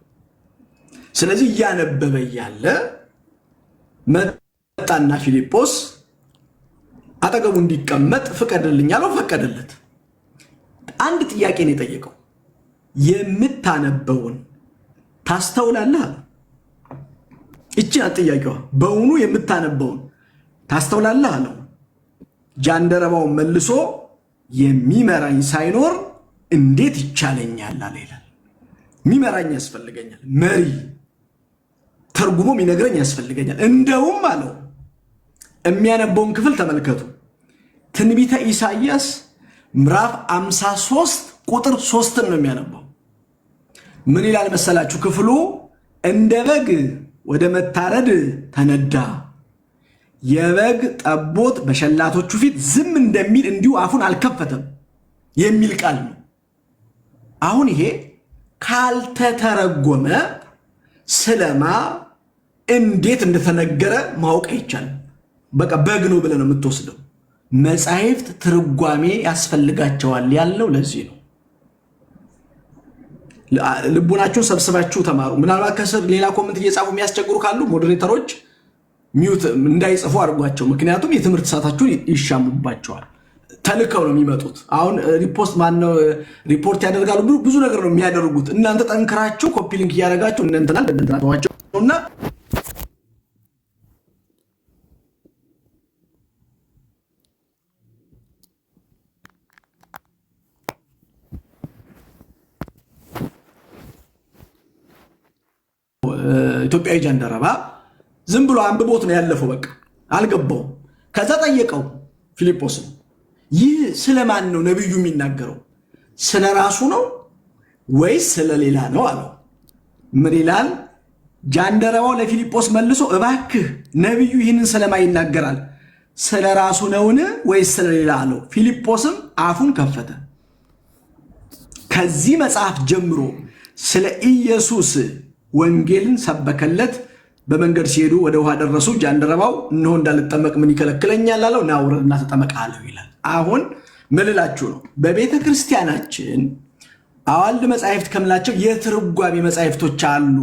ስለዚህ እያነበበ እያለ መጣና ፊልጶስ አጠገቡ እንዲቀመጥ ፍቀድልኝ አለው። ፈቀደለት። አንድ ጥያቄ ነው የጠየቀው። የምታነበውን ታስተውላለህ አለው። እቺ ጥያቄዋ በእውኑ የምታነበውን ታስተውላለህ አለው። ጃንደረባውን መልሶ የሚመራኝ ሳይኖር እንዴት ይቻለኛል አለ ይላል። የሚመራኝ ያስፈልገኛል፣ መሪ ተርጉሞ የሚነግረኝ ያስፈልገኛል። እንደውም አለው የሚያነበውን ክፍል ተመልከቱ። ትንቢተ ኢሳይያስ ምዕራፍ 53 ቁጥር 3 ነው የሚያነበው። ምን ይላል መሰላችሁ ክፍሉ? እንደ በግ ወደ መታረድ ተነዳ፣ የበግ ጠቦት በሸላቶቹ ፊት ዝም እንደሚል እንዲሁ አፉን አልከፈተም የሚል ቃል ነው። አሁን ይሄ ካልተተረጎመ ስለማ እንዴት እንደተነገረ ማወቅ አይቻልም። በቃ በግ ነው ብለህ ነው የምትወስደው። መጻሕፍት ትርጓሜ ያስፈልጋቸዋል ያለው ለዚህ ነው። ልቡናችሁን ሰብስባችሁ ተማሩ። ምናልባት ከስር ሌላ ኮመንት እየጻፉ የሚያስቸግሩ ካሉ ሞዴሬተሮች ሚውት እንዳይጽፉ አድርጓቸው። ምክንያቱም የትምህርት ሰዓታችሁን ይሻሙባቸዋል። ተልከው ነው የሚመጡት። አሁን ሪፖርት ያደርጋሉ፣ ብዙ ነገር ነው የሚያደርጉት። እናንተ ጠንክራችሁ ኮፒ ሊንክ እያደረጋችሁ እንደንትና ተዋቸውና ኢትዮጵያዊ ጃንደረባ ዝም ብሎ አንብቦት ነው ያለፈው። በቃ አልገባውም። ከዛ ጠየቀው ፊልጶስን፣ ይህ ስለማን ነው ነብዩ የሚናገረው? ስለ ራሱ ነው ወይስ ስለ ሌላ ነው አለው። ምን ይላል? ጃንደረባው ለፊልጶስ መልሶ እባክህ ነብዩ ይህንን ስለማን ይናገራል? ስለ ራሱ ነውን ወይስ ስለ ሌላ አለው። ፊልጶስም አፉን ከፈተ። ከዚህ መጽሐፍ ጀምሮ ስለ ኢየሱስ ወንጌልን ሰበከለት። በመንገድ ሲሄዱ ወደ ውሃ ደረሱ። ጃንደረባው እነሆ እንዳልጠመቅ ምን ይከለክለኛል አለው። ና ውረድና ተጠመቅ አለው ይላል። አሁን ምን ልላችሁ ነው? በቤተ ክርስቲያናችን አዋልድ መጻሕፍት ከምላቸው የትርጓሜ መጻሕፍቶች አሉ።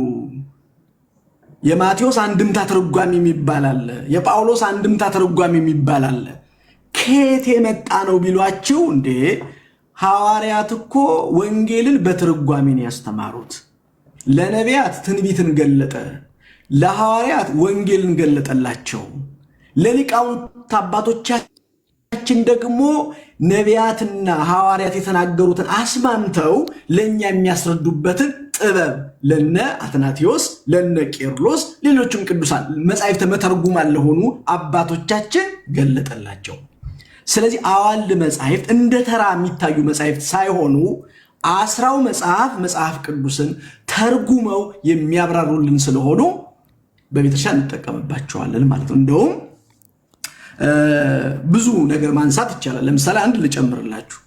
የማቴዎስ አንድምታ ትርጓሜ የሚባል አለ። የጳውሎስ አንድምታ ትርጓሜ የሚባል አለ። ከየት የመጣ ነው ቢሏችሁ፣ እንዴ ሐዋርያት እኮ ወንጌልን በትርጓሜ ነው ያስተማሩት። ለነቢያት ትንቢትን ገለጠ፣ ለሐዋርያት ወንጌልን ገለጠላቸው። ለሊቃውንት አባቶቻችን ደግሞ ነቢያትና ሐዋርያት የተናገሩትን አስማምተው ለኛ የሚያስረዱበትን ጥበብ ለነ አትናቴዎስ ለነ ቄርሎስ ሌሎችም ቅዱሳን መጻሕፍተ መተርጉማን ለሆኑ አባቶቻችን ገለጠላቸው። ስለዚህ አዋልድ መጻሕፍት እንደ ተራ የሚታዩ መጻሕፍት ሳይሆኑ 10 መጽሐፍ ቅዱስን ተርጉመው የሚያብራሩልን ስለሆኑ በቤተክርስቲያን እንጠቀምባቸዋለን ማለት ነው። እንደውም ብዙ ነገር ማንሳት ይቻላል። ለምሳሌ አንድ ልጨምርላችሁ።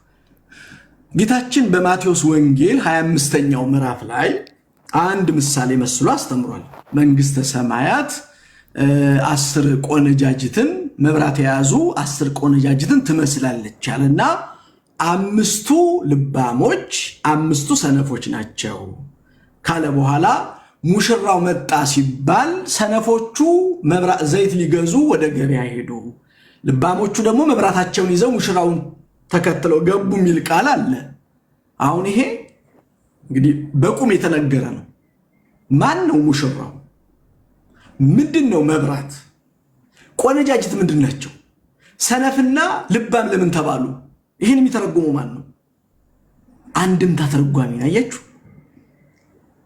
ጌታችን በማቴዎስ ወንጌል 25ኛው ምዕራፍ ላይ አንድ ምሳሌ መስሎ አስተምሯል። መንግስተ ሰማያት 10 ቆነጃጅትን መብራት የያዙ 10 ቆነጃጅትን ትመስላለች አለና 5ቱ ልባሞች 5ቱ ሰነፎች ናቸው ካለ በኋላ ሙሽራው መጣ ሲባል ሰነፎቹ ዘይት ሊገዙ ወደ ገበያ ሄዱ፣ ልባሞቹ ደግሞ መብራታቸውን ይዘው ሙሽራውን ተከትለው ገቡ የሚል ቃል አለ። አሁን ይሄ እንግዲህ በቁም የተነገረ ነው። ማን ነው ሙሽራው? ምንድነው መብራት? ቆነጃጅት ምንድን ናቸው? ሰነፍና ልባም ለምን ተባሉ? ይህን የሚተረጉመው ማን ነው? አንድምታ ተርጓሚ ነው። አያችሁ፣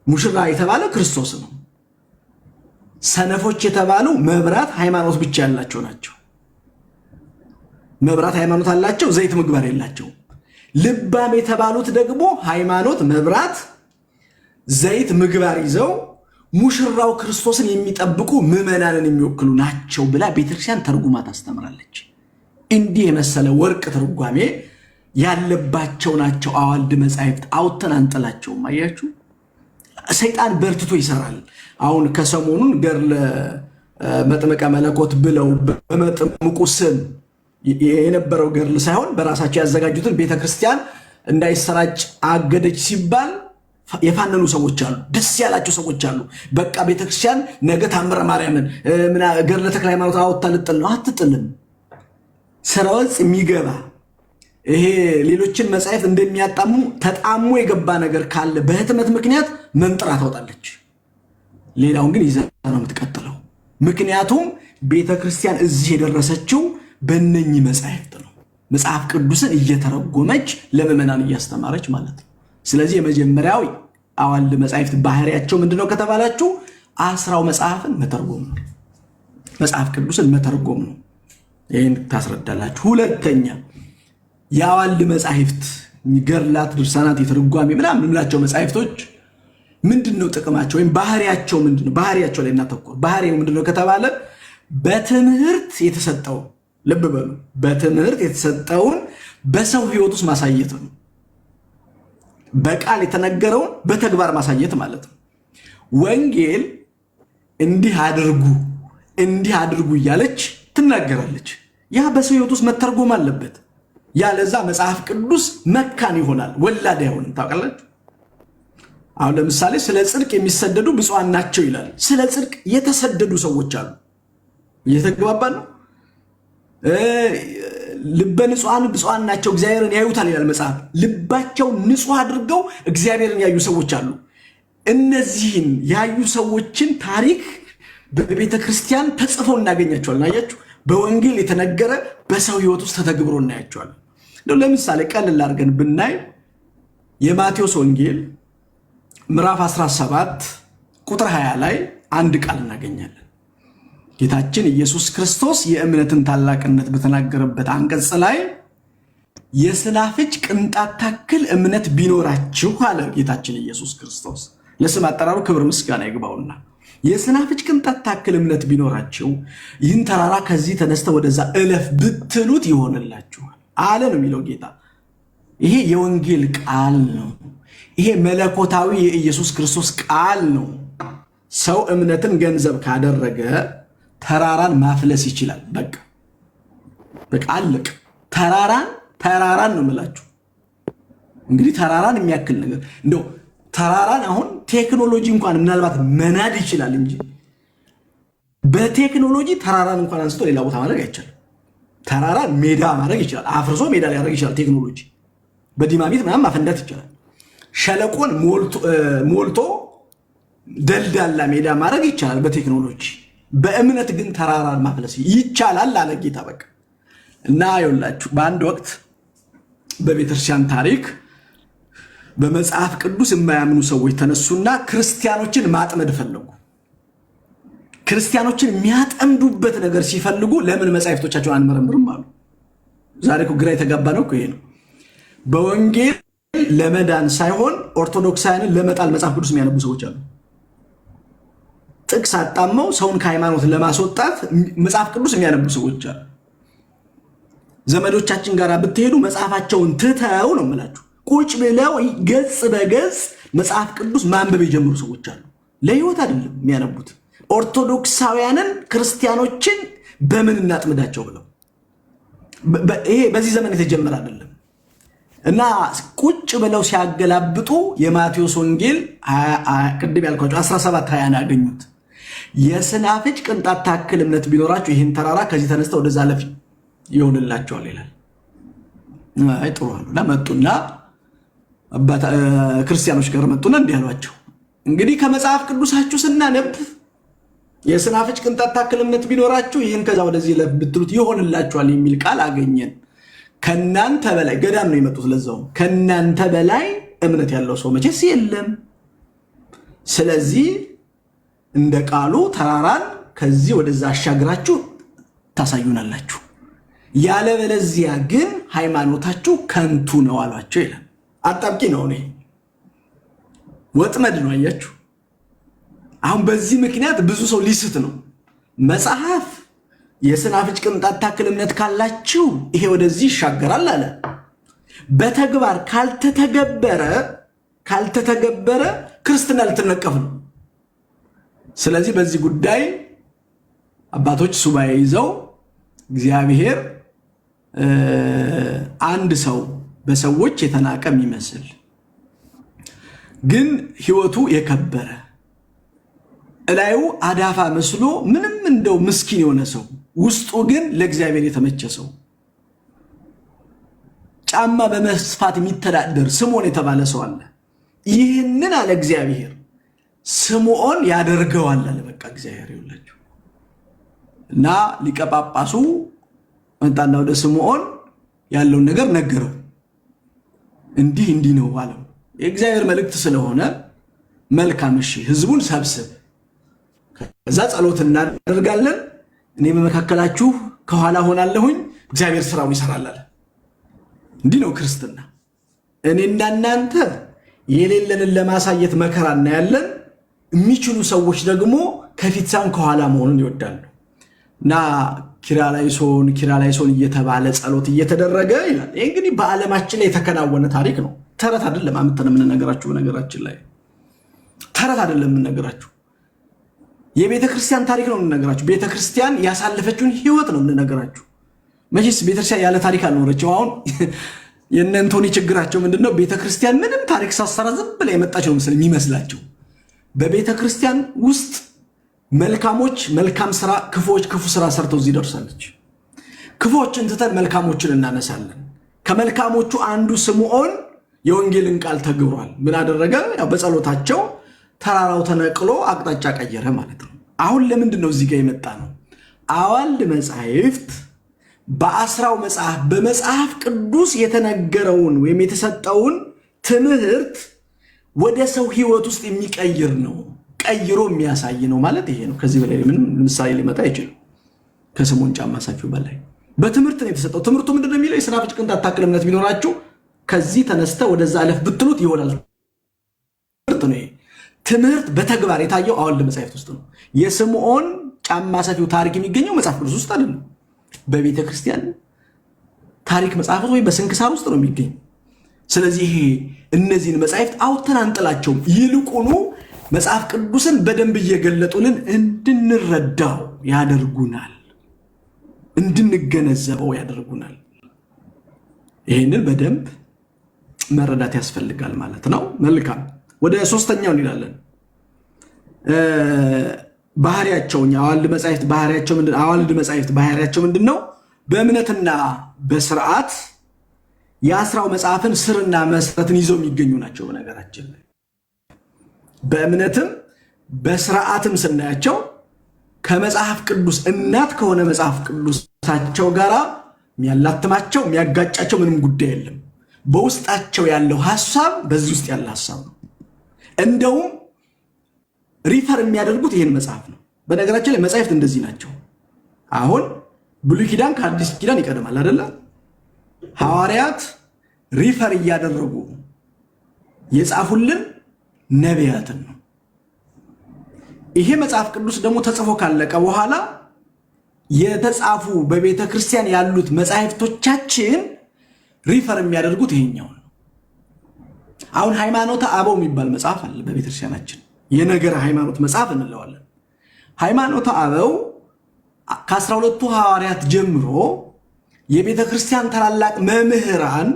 ሙሽራ የተባለው ክርስቶስ ነው። ሰነፎች የተባሉ መብራት ሃይማኖት ብቻ ያላቸው ናቸው። መብራት ሃይማኖት አላቸው፣ ዘይት ምግባር የላቸው። ልባም የተባሉት ደግሞ ሃይማኖት፣ መብራት፣ ዘይት ምግባር ይዘው ሙሽራው ክርስቶስን የሚጠብቁ ምዕመናንን የሚወክሉ ናቸው ብላ ቤተክርስቲያን ተርጉማ ታስተምራለች። እንዲህ የመሰለ ወርቅ ትርጓሜ ያለባቸው ናቸው አዋልድ መጻሕፍት። አውጥተን አንጥላቸውም። አያችሁ፣ ሰይጣን በርትቶ ይሰራል። አሁን ከሰሞኑን ገድለ መጥምቀ መለኮት ብለው በመጥምቁ ስም የነበረው ገድል ሳይሆን በራሳቸው ያዘጋጁትን ቤተክርስቲያን እንዳይሰራጭ አገደች ሲባል የፋነኑ ሰዎች አሉ፣ ደስ ያላቸው ሰዎች አሉ። በቃ ቤተክርስቲያን ነገ ታምረ ማርያምን ገድለ ተክለ ሃይማኖት አውጥታ ልጥል ነው። አትጥልም። ስራውስ የሚገባ ይሄ ሌሎችን መጻሕፍት እንደሚያጣሙ ተጣሙ የገባ ነገር ካለ በህትመት ምክንያት መንጥራ ታወጣለች። ሌላውን ግን ይዘ ነው የምትቀጥለው። ምክንያቱም ቤተክርስቲያን እዚህ የደረሰችው በእነኚህ መጻሕፍት ነው። መጽሐፍ ቅዱስን እየተረጎመች ለምዕመናን እያስተማረች ማለት ነው። ስለዚህ የመጀመሪያው አዋልድ መጻሕፍት ባህሪያቸው ምንድነው ከተባላችሁ 10 መጽሐፍን መተርጎም ነው። መጽሐፍ ቅዱስን መተርጎም ነው። ይህን ታስረዳላችሁ። ሁለተኛ የአዋልድ መጻሕፍት ገድላት፣ ድርሳናት፣ የትርጓሜ ምናምን የምንላቸው መጻሕፍቶች ምንድነው ጥቅማቸው ወይም ባህሪያቸው ምንድነው? ባህሪያቸው ላይ እናተኩር። ባህሪው ምንድነው ከተባለ በትምህርት የተሰጠው፣ ልብ በሉ፣ በትምህርት የተሰጠውን በሰው ህይወት ውስጥ ማሳየት ነው። በቃል የተነገረውን በተግባር ማሳየት ማለት ነው። ወንጌል እንዲህ አድርጉ እያለች ትናገራለች። ያ በሰው ህይወት ውስጥ መተርጎም አለበት። ያለዛ መጽሐፍ ቅዱስ መካን ይሆናል፣ ወላድ አይሆንም። ታውቃላችሁ። አሁን ለምሳሌ ስለ ጽድቅ የሚሰደዱ ብፁዓን ናቸው ይላል። ስለ ጽድቅ የተሰደዱ ሰዎች አሉ። እየተግባባን ነው። ልበ ንጹሐን ብፁዓን ናቸው እግዚአብሔርን ያዩታል ይላል መጽሐፍ። ልባቸው ንጹህ አድርገው እግዚአብሔርን ያዩ ሰዎች አሉ። እነዚህን ያዩ ሰዎችን ታሪክ በቤተ ክርስቲያን ተጽፈው እናገኛቸዋለን። አያችሁ፣ በወንጌል የተነገረ በሰው ህይወት ውስጥ ተተግብሮ እናያቸዋለን። ለምሳሌ ቀልል አድርገን ብናይ የማቴዎስ ወንጌል ምዕራፍ 17 ቁጥር 20 ላይ አንድ ቃል እናገኛለን። ጌታችን ኢየሱስ ክርስቶስ የእምነትን ታላቅነት በተናገረበት አንቀጽ ላይ የሰናፍጭ ቅንጣት ታክል እምነት ቢኖራችሁ አለ ጌታችን ኢየሱስ ክርስቶስ። ለስም አጠራሩ ክብር ምስጋና ይግባውና የሰናፍጭ ቅንጣት ታክል እምነት ቢኖራችሁ ይህን ተራራ ከዚህ ተነስተ ወደዛ እለፍ ብትሉት ይሆንላችኋል አለ ነው የሚለው ጌታ። ይሄ የወንጌል ቃል ነው። ይሄ መለኮታዊ የኢየሱስ ክርስቶስ ቃል ነው። ሰው እምነትን ገንዘብ ካደረገ ተራራን ማፍለስ ይችላል። በቃ አለቅ። ተራራን ነው የምላችሁ። እንግዲህ ተራራን የሚያክል ነገር እንደው ተራራን አሁን ቴክኖሎጂ እንኳን ምናልባት መናድ ይችላል እንጂ በቴክኖሎጂ ተራራን እንኳን አንስቶ ሌላ ቦታ ማድረግ አይቻልም። ተራራ ሜዳ ማድረግ ይችላል። አፍርሶ ሜዳ ሊያደርግ ይችላል። ቴክኖሎጂ በዲማሚት ምናምን ማፈንዳት ይችላል። ሸለቆን ሞልቶ ደልዳላ ሜዳ ማድረግ ይቻላል በቴክኖሎጂ። በእምነት ግን ተራራን ማፍለስ ይቻላል አለ ጌታ። በቃ እና ይኸውላችሁ በአንድ ወቅት በቤተክርስቲያን ታሪክ በመጽሐፍ ቅዱስ የማያምኑ ሰዎች ተነሱና ክርስቲያኖችን ማጥመድ ፈለጉ። ክርስቲያኖችን የሚያጠምዱበት ነገር ሲፈልጉ ለምን መጻሕፍቶቻቸውን አንመረምርም አሉ። ዛሬ እኮ ግራ የተጋባ ነው እኮ ይሄ ነው። በወንጌል ለመዳን ሳይሆን ኦርቶዶክሳውያንን ለመጣል መጽሐፍ ቅዱስ የሚያነቡ ሰዎች አሉ። ጥቅስ አጣመው ሰውን ከሃይማኖት ለማስወጣት መጽሐፍ ቅዱስ የሚያነቡ ሰዎች አሉ። ዘመዶቻችን ጋር ብትሄዱ መጽሐፋቸውን ትተው ነው የምላችሁ ቁጭ ብለው ገጽ በገጽ መጽሐፍ ቅዱስ ማንበብ የጀመሩ ሰዎች አሉ። ለህይወት አይደለም የሚያነቡት። ኦርቶዶክሳውያንን ክርስቲያኖችን በምን እናጥምዳቸው ብለው ይሄ በዚህ ዘመን የተጀመረ አይደለም። እና ቁጭ ብለው ሲያገላብጡ የማቴዎስ ወንጌል ቅድም ያልኳቸው 17:20 ያገኙት የሰናፍጭ ቅንጣት ታክል እምነት ቢኖራችሁ ይህን ተራራ ከዚህ ተነስተው ወደዛ ለፍ ይሆንላችኋል ይላል። አይ ጥሩ አሉና መጡና ክርስቲያኖች ጋር መጡና እንዲህ አሏቸው፣ እንግዲህ ከመጽሐፍ ቅዱሳችሁ ስናነብ የሰናፍጭ ቅንጣት ታክል እምነት ቢኖራችሁ ይህን ከዛ ወደዚህ ለፍ ብትሉት ይሆንላችኋል የሚል ቃል አገኘን። ከናንተ በላይ ገዳም ነው የመጡት። ለዛው ከናንተ በላይ እምነት ያለው ሰው መቼስ የለም። ስለዚህ እንደ ቃሉ ተራራን ከዚህ ወደዛ አሻግራችሁ ታሳዩናላችሁ፣ ያለበለዚያ ግን ሃይማኖታችሁ ከንቱ ነው አሏቸው ይላል። አጣብቂ ነው ነው ወጥመድ ነው። አያችሁ አሁን በዚህ ምክንያት ብዙ ሰው ሊስት ነው። መጽሐፍ የሰናፍጭ ቅንጣት ታክል እምነት ካላችሁ ይሄ ወደዚህ ይሻገራል አለ። በተግባር ካልተተገበረ ክርስትና ልትነቀፍ ነው። ስለዚህ በዚህ ጉዳይ አባቶች ሱባኤ ይዘው እግዚአብሔር አንድ ሰው በሰዎች የተናቀም ይመስል ግን ህይወቱ የከበረ እላዩ አዳፋ መስሎ ምንም እንደው ምስኪን የሆነ ሰው ውስጡ ግን ለእግዚአብሔር የተመቸ ሰው ጫማ በመስፋት የሚተዳደር ስምዖን የተባለ ሰው አለ። ይህንን አለ እግዚአብሔር ስምዖን ያደርገዋል አለ። በቃ እግዚአብሔር ይውላችሁ እና ሊቀ ጳጳሱ መጣና ወደ ስምዖን ያለውን ነገር ነገረው። እንዲህ ነው አለው። የእግዚአብሔር መልእክት ስለሆነ መልካም እሺ ህዝቡን ሰብስብ፣ ከዛ ጸሎት እናደርጋለን፣ እኔ በመካከላችሁ ከኋላ ሆናለሁኝ፣ እግዚአብሔር ስራውን ይሰራል አለ። እንዲህ ነው ክርስትና። እኔና እናንተ የሌለንን ለማሳየት መከራ እናያለን። የሚችሉ ሰዎች ደግሞ ከፊት ሳይሆን ከኋላ መሆኑን ይወዳሉ። እና ኪርያላይሶን እየተባለ ጸሎት እየተደረገ ይላል። ይህ እንግዲህ በዓለማችን ላይ የተከናወነ ታሪክ ነው። ተረት አይደለም። አምጥተን የምንነገራችሁ በነገራችን ላይ ተረት አይደለም የምንነገራችሁ፣ የቤተ ክርስቲያን ታሪክ ነው የምንነገራችሁ። ቤተ ክርስቲያን ያሳለፈችውን ህይወት ነው የምንነገራችሁ። መቼስ ቤተ ክርስቲያን ያለ ታሪክ አልኖረችም። አሁን የእነ እንቶኒ ችግራቸው ምንድነው? ቤተ ክርስቲያን ምንም ታሪክ ሳሰራ ዝም ብላ የመጣች ነው መሰለኝ የሚመስላቸው። በቤተ ክርስቲያን ውስጥ መልካሞች መልካም ስራ፣ ክፉዎች ክፉ ስራ ሰርተው እዚህ ደርሳለች። ክፉዎችን ትተን መልካሞችን እናነሳለን። ከመልካሞቹ አንዱ ስምዖን የወንጌልን ቃል ተግብሯል። ምን አደረገ? ያው በጸሎታቸው ተራራው ተነቅሎ አቅጣጫ ቀየረ ማለት ነው። አሁን ለምንድን ነው እዚህ ጋር የመጣ ነው? አዋልድ መጻሕፍት በአስራው መጽሐፍ በመጽሐፍ ቅዱስ የተነገረውን ወይም የተሰጠውን ትምህርት ወደ ሰው ህይወት ውስጥ የሚቀይር ነው፣ ቀይሮ የሚያሳይ ነው ማለት ይሄ ነው። ከዚህ በላይ ምንም ምሳሌ ሊመጣ አይችልም። ከስምዖን ጫማ ሰፊው በላይ በትምህርት ነው የተሰጠው። ትምህርቱ ምንድነው የሚለው? የሰናፍጭ ቅንጣት ታክል እምነት ቢኖራችሁ ከዚህ ተነስተ ወደዛ አለፍ ብትሉት ይሆናል። ትምህርት ነው። ትምህርት በተግባር የታየው አዋልድ መጻሕፍት ውስጥ ነው። የስምዖን ጫማ ሰፊው ታሪክ የሚገኘው መጽሐፍ ቅዱስ ውስጥ አይደለም። በቤተ ክርስቲያን ታሪክ መጽሐፍት ወይ በስንክሳር ውስጥ ነው የሚገኝ። ስለዚህ እነዚህን መጻሕፍት አውጥተን አንጥላቸውም። ይልቁኑ መጽሐፍ ቅዱስን በደንብ እየገለጡልን እንድንረዳው ያደርጉናል፣ እንድንገነዘበው ያደርጉናል። ይህንን በደንብ መረዳት ያስፈልጋል ማለት ነው። መልካም፣ ወደ ሶስተኛው እንላለን። ባህሪያቸውን የአዋልድ መጻሕፍት ባህሪያቸው ምንድን ነው? በእምነትና በስርዓት የአስራው መጽሐፍን ስርና መሰረትን ይዘው የሚገኙ ናቸው። በነገራችን ላይ በእምነትም በስርዓትም ስናያቸው ከመጽሐፍ ቅዱስ እናት ከሆነ መጽሐፍ ቅዱሳቸው ጋር የሚያላትማቸው የሚያጋጫቸው ምንም ጉዳይ የለም። በውስጣቸው ያለው ሐሳብ በዚህ ውስጥ ያለ ሐሳብ ነው። እንደውም ሪፈር የሚያደርጉት ይሄን መጽሐፍ ነው። በነገራችን ላይ መጻሕፍት እንደዚህ ናቸው። አሁን ብሉይ ኪዳን ከአዲስ ኪዳን ይቀድማል አይደለ? ሐዋርያት ሪፈር እያደረጉ የጻፉልን ነቢያትን ነው። ይሄ መጽሐፍ ቅዱስ ደግሞ ተጽፎ ካለቀ በኋላ የተጻፉ በቤተ ክርስቲያን ያሉት መጻሕፍቶቻችን ሪፈር የሚያደርጉት ይሄኛው ነው። አሁን ሃይማኖተ አበው የሚባል መጽሐፍ አለ በቤተ ክርስቲያናችን፣ የነገረ ሃይማኖት መጽሐፍ እንለዋለን። ሃይማኖተ አበው ከ12ቱ ሐዋርያት ጀምሮ የቤተ ክርስቲያን ታላላቅ መምህራን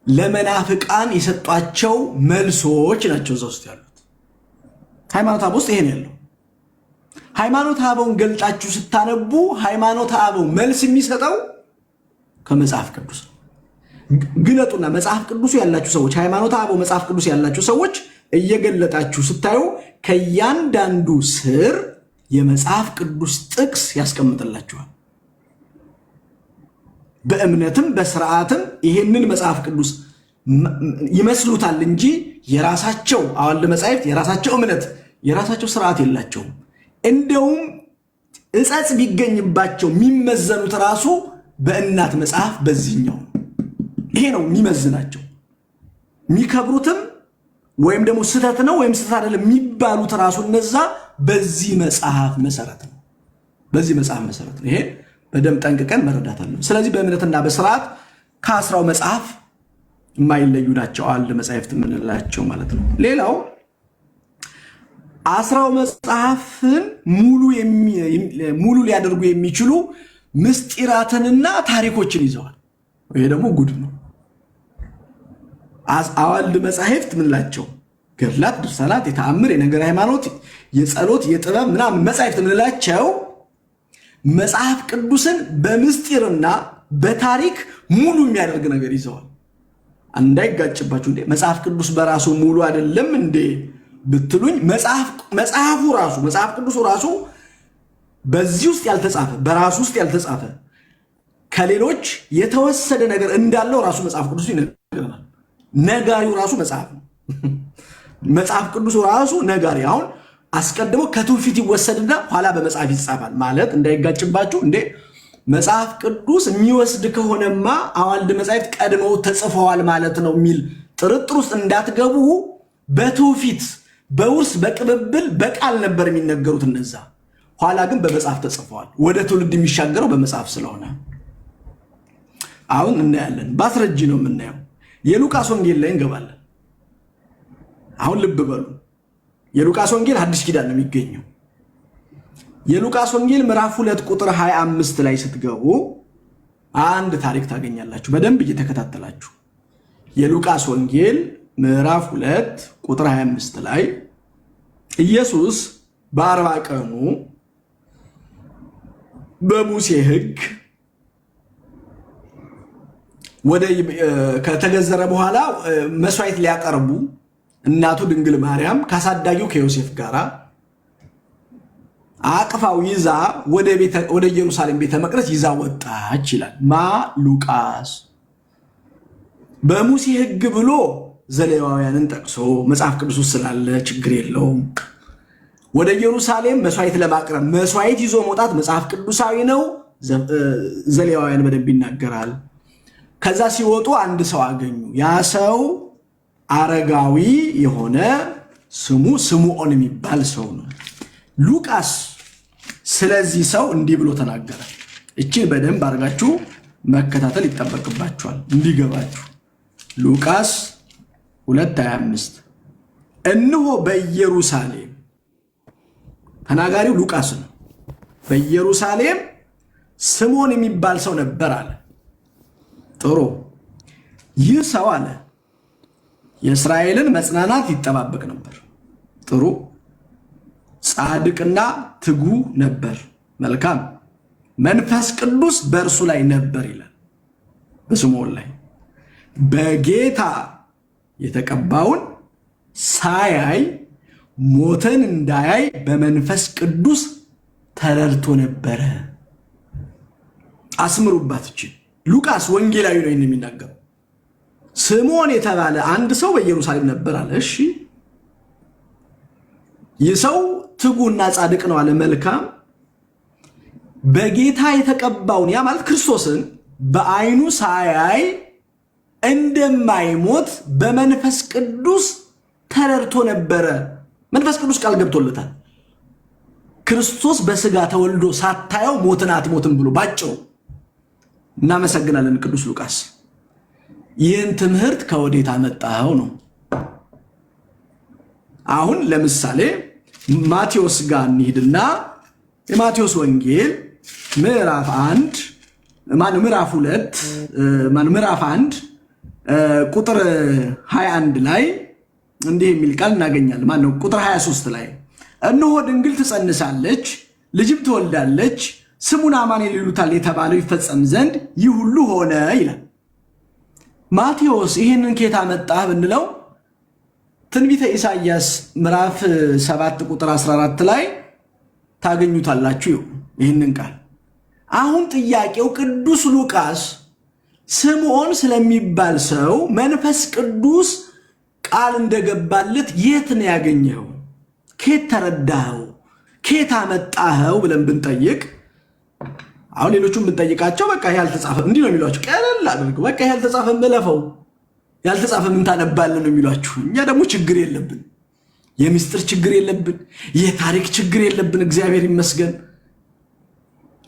ለመናፍቃን የሰጧቸው መልሶች ናቸው እዛ ውስጥ ያሉት። ሃይማኖተ አበው ውስጥ ይሄን ያለው ሃይማኖተ አበውን ገልጣችሁ ስታነቡ ሃይማኖተ አበው መልስ የሚሰጠው ከመጽሐፍ ቅዱስ ነው። ግለጡና መጽሐፍ ቅዱስ ያላችሁ ሰዎች፣ ሃይማኖተ አበው መጽሐፍ ቅዱስ ያላችሁ ሰዎች እየገለጣችሁ ስታዩ ከእያንዳንዱ ስር የመጽሐፍ ቅዱስ ጥቅስ ያስቀምጥላችኋል። በእምነትም በስርዓትም ይሄንን መጽሐፍ ቅዱስ ይመስሉታል እንጂ የራሳቸው አዋልድ መጻሕፍት የራሳቸው እምነት የራሳቸው ስርዓት የላቸውም። እንደውም እጸጽ ቢገኝባቸው የሚመዘኑት ራሱ በእናት መጽሐፍ በዚህኛው ይሄ ነው የሚመዝናቸው። የሚከብሩትም ወይም ደግሞ ስህተት ነው ወይም ስህተት አይደለም የሚባሉት ራሱ እነዛ በዚህ መጽሐፍ መሰረት ነው። በዚህ መጽሐፍ መሰረት ነው። ይሄ በደንብ ጠንቅቀን መረዳት አለን። ስለዚህ በእምነትና በስርዓት ከአስራው መጽሐፍ የማይለዩ ናቸው አዋልድ መጻሕፍት የምንላቸው ማለት ነው። ሌላው አስራው መጽሐፍን ሙሉ ሊያደርጉ የሚችሉ ምስጢራትንና ታሪኮችን ይዘዋል። ይሄ ደግሞ ጉድ ነው። አዋልድ መጻሕፍት ምንላቸው ገድላት፣ ድርሳናት፣ የተአምር፣ የነገር ሃይማኖት፣ የጸሎት፣ የጥበብ ምናምን መጻሕፍት ምንላቸው መጽሐፍ ቅዱስን በምስጢርና በታሪክ ሙሉ የሚያደርግ ነገር ይዘዋል። እንዳይጋጭባችሁ እንዴ መጽሐፍ ቅዱስ በራሱ ሙሉ አይደለም እንዴ ብትሉኝ፣ መጽሐፍ ቅዱሱ ራሱ በዚህ ውስጥ ያልተጻፈ በራሱ ውስጥ ያልተጻፈ ከሌሎች የተወሰደ ነገር እንዳለው ራሱ መጽሐፍ ቅዱሱ ይነግረናል። ነጋሪው ራሱ መጽሐፍ ነው። መጽሐፍ ቅዱሱ ራሱ ነጋሪ። አሁን አስቀድሞ ከትውፊት ይወሰድና ኋላ በመጽሐፍ ይጻፋል ማለት እንዳይጋጭባችሁ እንዴ መጽሐፍ ቅዱስ የሚወስድ ከሆነማ አዋልድ መጻሕፍት ቀድመው ተጽፈዋል ማለት ነው የሚል ጥርጥር ውስጥ እንዳትገቡ። በትውፊት በውርስ በቅብብል በቃል ነበር የሚነገሩት እነዛ። ኋላ ግን በመጽሐፍ ተጽፈዋል። ወደ ትውልድ የሚሻገረው በመጽሐፍ ስለሆነ አሁን እናያለን። በአስረጂ ነው የምናየው። የሉቃስ ወንጌል ላይ እንገባለን። አሁን ልብ በሉ። የሉቃስ ወንጌል አዲስ ኪዳን ነው የሚገኘው። የሉቃስ ወንጌል ምዕራፍ 2 ቁጥር 25 ላይ ስትገቡ አንድ ታሪክ ታገኛላችሁ። በደንብ እየተከታተላችሁ የሉቃስ ወንጌል ምዕራፍ 2 ቁጥር 25 ላይ ኢየሱስ በ40 ቀኑ በሙሴ ሕግ ከተገዘረ በኋላ መስዋዕት ሊያቀርቡ እናቱ ድንግል ማርያም ካሳዳጊው ከዮሴፍ ጋር አቅፋው ይዛ ወደ ኢየሩሳሌም ቤተ መቅደስ ይዛ ወጣች ይላል ሉቃስ። በሙሴ ሕግ ብሎ ዘሌዋውያንን ጠቅሶ መጽሐፍ ቅዱስ ውስጥ ስላለ ችግር የለውም። ወደ ኢየሩሳሌም መስዋዕት ለማቅረብ መስዋዕት ይዞ መውጣት መጽሐፍ ቅዱሳዊ ነው። ዘሌዋውያን በደንብ ይናገራል። ከዛ ሲወጡ አንድ ሰው አገኙ። ያ ሰው አረጋዊ የሆነ ስሙ ስምዖን የሚባል ሰው ነው። ሉቃስ ስለዚህ ሰው እንዲህ ብሎ ተናገረ። እቺን በደንብ አድርጋችሁ መከታተል ይጠበቅባችኋል እንዲገባችሁ። ሉቃስ 2:25 እነሆ በኢየሩሳሌም፣ ተናጋሪው ሉቃስ ነው። በኢየሩሳሌም ስምዖን የሚባል ሰው ነበር አለ። ጥሩ። ይህ ሰው አለ የእስራኤልን መጽናናት ይጠባበቅ ነበር። ጥሩ። ጻድቅና ትጉ ነበር። መልካም። መንፈስ ቅዱስ በእርሱ ላይ ነበር ይላል። በስምዖን ላይ በጌታ የተቀባውን ሳያይ ሞትን እንዳያይ በመንፈስ ቅዱስ ተረድቶ ነበረ። አስምሩባት። እቺ ሉቃስ ወንጌላዊ ነው የሚናገረው። ስምዖን የተባለ አንድ ሰው በኢየሩሳሌም ነበር አለ። እሺ ይህ ሰው ትጉና ጻድቅ ነው አለ። መልካም በጌታ የተቀባውን ያ ማለት ክርስቶስን በዓይኑ ሳያይ እንደማይሞት በመንፈስ ቅዱስ ተረድቶ ነበረ። መንፈስ ቅዱስ ቃል ገብቶለታል። ክርስቶስ በስጋ ተወልዶ ሳታየው ሞትን አትሞትም ብሎ ባጭሩ። እናመሰግናለን ቅዱስ ሉቃስ። ይህን ትምህርት ከወዴት አመጣኸው ነው። አሁን ለምሳሌ ማቴዎስ ጋር እንሂድና የማቴዎስ ወንጌል ምዕራፍ 1 ቁጥር 21 ላይ እንዲህ የሚል ቃል እናገኛለን። ማነው ቁጥር 23 ላይ እነሆ ድንግል ትጸንሳለች፣ ልጅም ትወልዳለች፣ ስሙን አማኑኤል ይሉታል የተባለው ይፈጸም ዘንድ ይህ ሁሉ ሆነ ይላል። ማቴዎስ ይህንን ኬታ መጣህ ብንለው ትንቢተ ኢሳይያስ ምዕራፍ 7 ቁጥር 14 ላይ ታገኙታላችሁ ይህንን ቃል። አሁን ጥያቄው ቅዱስ ሉቃስ ስምዖን ስለሚባል ሰው መንፈስ ቅዱስ ቃል እንደገባለት የት ነው ያገኘው? ኬት ተረዳኸው? ኬት አመጣኸው ብለን ብንጠይቅ አሁን ሌሎቹን ብንጠይቃቸው በቃ ይሄ ያልተጻፈ እንዲህ ነው የሚሏቸው። ቀለል አድርገው በቃ ይሄ ያልተጻፈ መለፈው ያልተጻፈ ምን ታነባለን ነው የሚሏችሁ። እኛ ደግሞ ችግር የለብን፣ የምስጢር ችግር የለብን፣ የታሪክ ችግር የለብን። እግዚአብሔር ይመስገን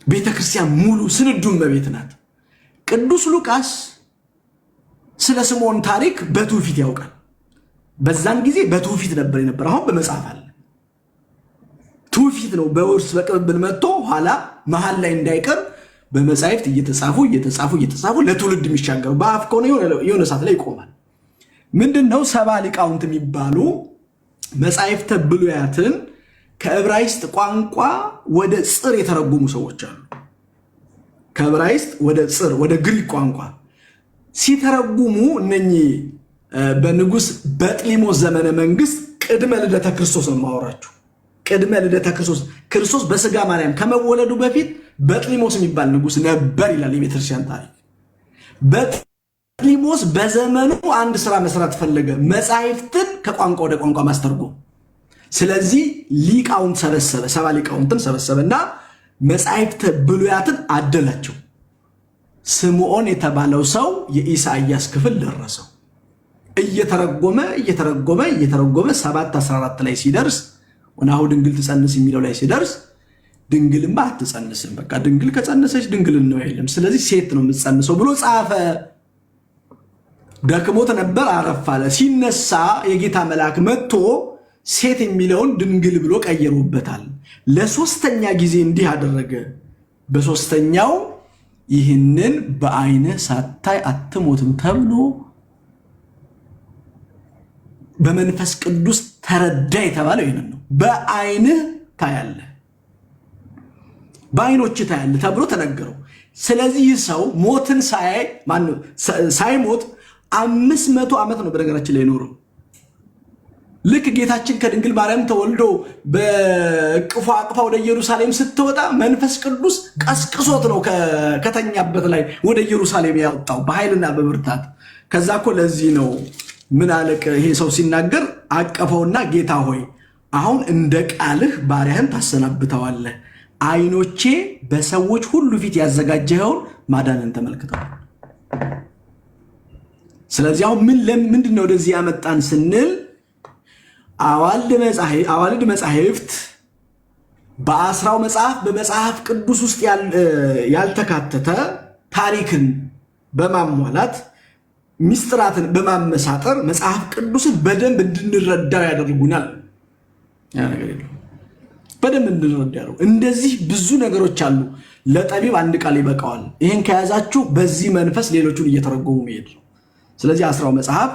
ቤተክርስቲያን ሙሉ ስንዱን በቤት ናት። ቅዱስ ሉቃስ ስለ ስምዖን ታሪክ በትውፊት ያውቃል። በዛን ጊዜ በትውፊት ነበር የነበረ፣ አሁን በመጽሐፍ አለ። ትውፊት ነው በውርስ በቅብብል መጥቶ ኋላ መሀል ላይ እንዳይቀር በመጻሕፍት እየተጻፉ ለትውልድ የሚሻገሩ በአፍ ከሆነ የሆነ ሰዓት ላይ ይቆማል። ምንድነው? 70 ሊቃውንት የሚባሉ መጻሕፍተ ብሉያትን ከዕብራይስጥ ቋንቋ ወደ ጽር የተረጎሙ ሰዎች አሉ። ከዕብራይስጥ ወደ ጽር ወደ ግሪክ ቋንቋ ሲተረጉሙ እነኚህ በንጉስ በጥሊሞስ ዘመነ መንግስት ቅድመ ልደተ ክርስቶስ ነው የማወራችሁ። ቅድመ ልደተ ክርስቶስ በስጋ ማርያም ከመወለዱ በፊት በጥሊሞስ የሚባል ንጉስ ነበር ይላል የቤተክርስቲያን ታሪክ። በጥሊሞስ በዘመኑ አንድ ስራ መስራት ፈለገ፣ መጻሕፍትን ከቋንቋ ወደ ቋንቋ ማስተርጎም። ስለዚህ ሊቃውንት ሰበሰበ፣ 70 ሊቃውንትን ሰበሰበና መጻሕፍተ ብሉያትን አደላቸው። ስምዖን የተባለው ሰው የኢሳይያስ ክፍል ደረሰው። እየተረጎመ 7:14 ላይ ሲደርስ ወናሁ ድንግል ትጸንስ የሚለው ላይ ሲደርስ ድንግልማ አትጸንስም፣ በቃ ድንግል ከጸነሰች ድንግል ነው አይደለም፣ ስለዚህ ሴት ነው የምትጸንሰው ብሎ ጻፈ። ደክሞት ነበር፣ አረፍ አለ። ሲነሳ የጌታ መልአክ መጥቶ ሴት የሚለውን ድንግል ብሎ ቀየሩበታል። ለሶስተኛ ጊዜ እንዲህ አደረገ። በሶስተኛው ይህንን በዓይንህ ሳታይ አትሞትም ተብሎ በመንፈስ ቅዱስ ተረዳ የተባለው ይህንን ነው። በዓይንህ ታያለህ፣ በዓይኖች ታያለህ ተብሎ ተነገረው። ስለዚህ ይህ ሰው ሞትን ሳይሞት 500 ዓመት ነው በነገራችን ላይ ኖረው። ልክ ጌታችን ከድንግል ማርያም ተወልዶ በቅፏ አቅፋ ወደ ኢየሩሳሌም ስትወጣ መንፈስ ቅዱስ ቀስቅሶት ነው ከተኛበት ላይ ወደ ኢየሩሳሌም ያወጣው በኃይልና በብርታት። ከዛ እኮ ለዚህ ነው ምን አለቀ ይሄ ሰው ሲናገር አቀፈውና ጌታ ሆይ አሁን እንደ ቃልህ ባሪያህን ታሰናብተዋለህ፣ ዓይኖቼ በሰዎች ሁሉ ፊት ያዘጋጀኸውን ማዳንን ተመልክተዋል። ስለዚህ አሁን ምንድነው ወደዚህ ያመጣን ስንል አዋልድ መጻሕፍት በ10ው መጽሐፍ በመጽሐፍ ቅዱስ ውስጥ ያልተካተተ ታሪክን በማሟላት ሚስጥራትን በማመሳጠር መጽሐፍ ቅዱስን በደንብ እንድንረዳው ያደርጉናል። ያ ነገር የለም፣ በደንብ እንድንረዳው። እንደዚህ ብዙ ነገሮች አሉ። ለጠቢብ አንድ ቃል ይበቃዋል። ይሄን ከያዛችሁ በዚህ መንፈስ ሌሎቹን እየተረጎሙ መሄድ ነው። ስለዚህ 10ው መጽሐፍ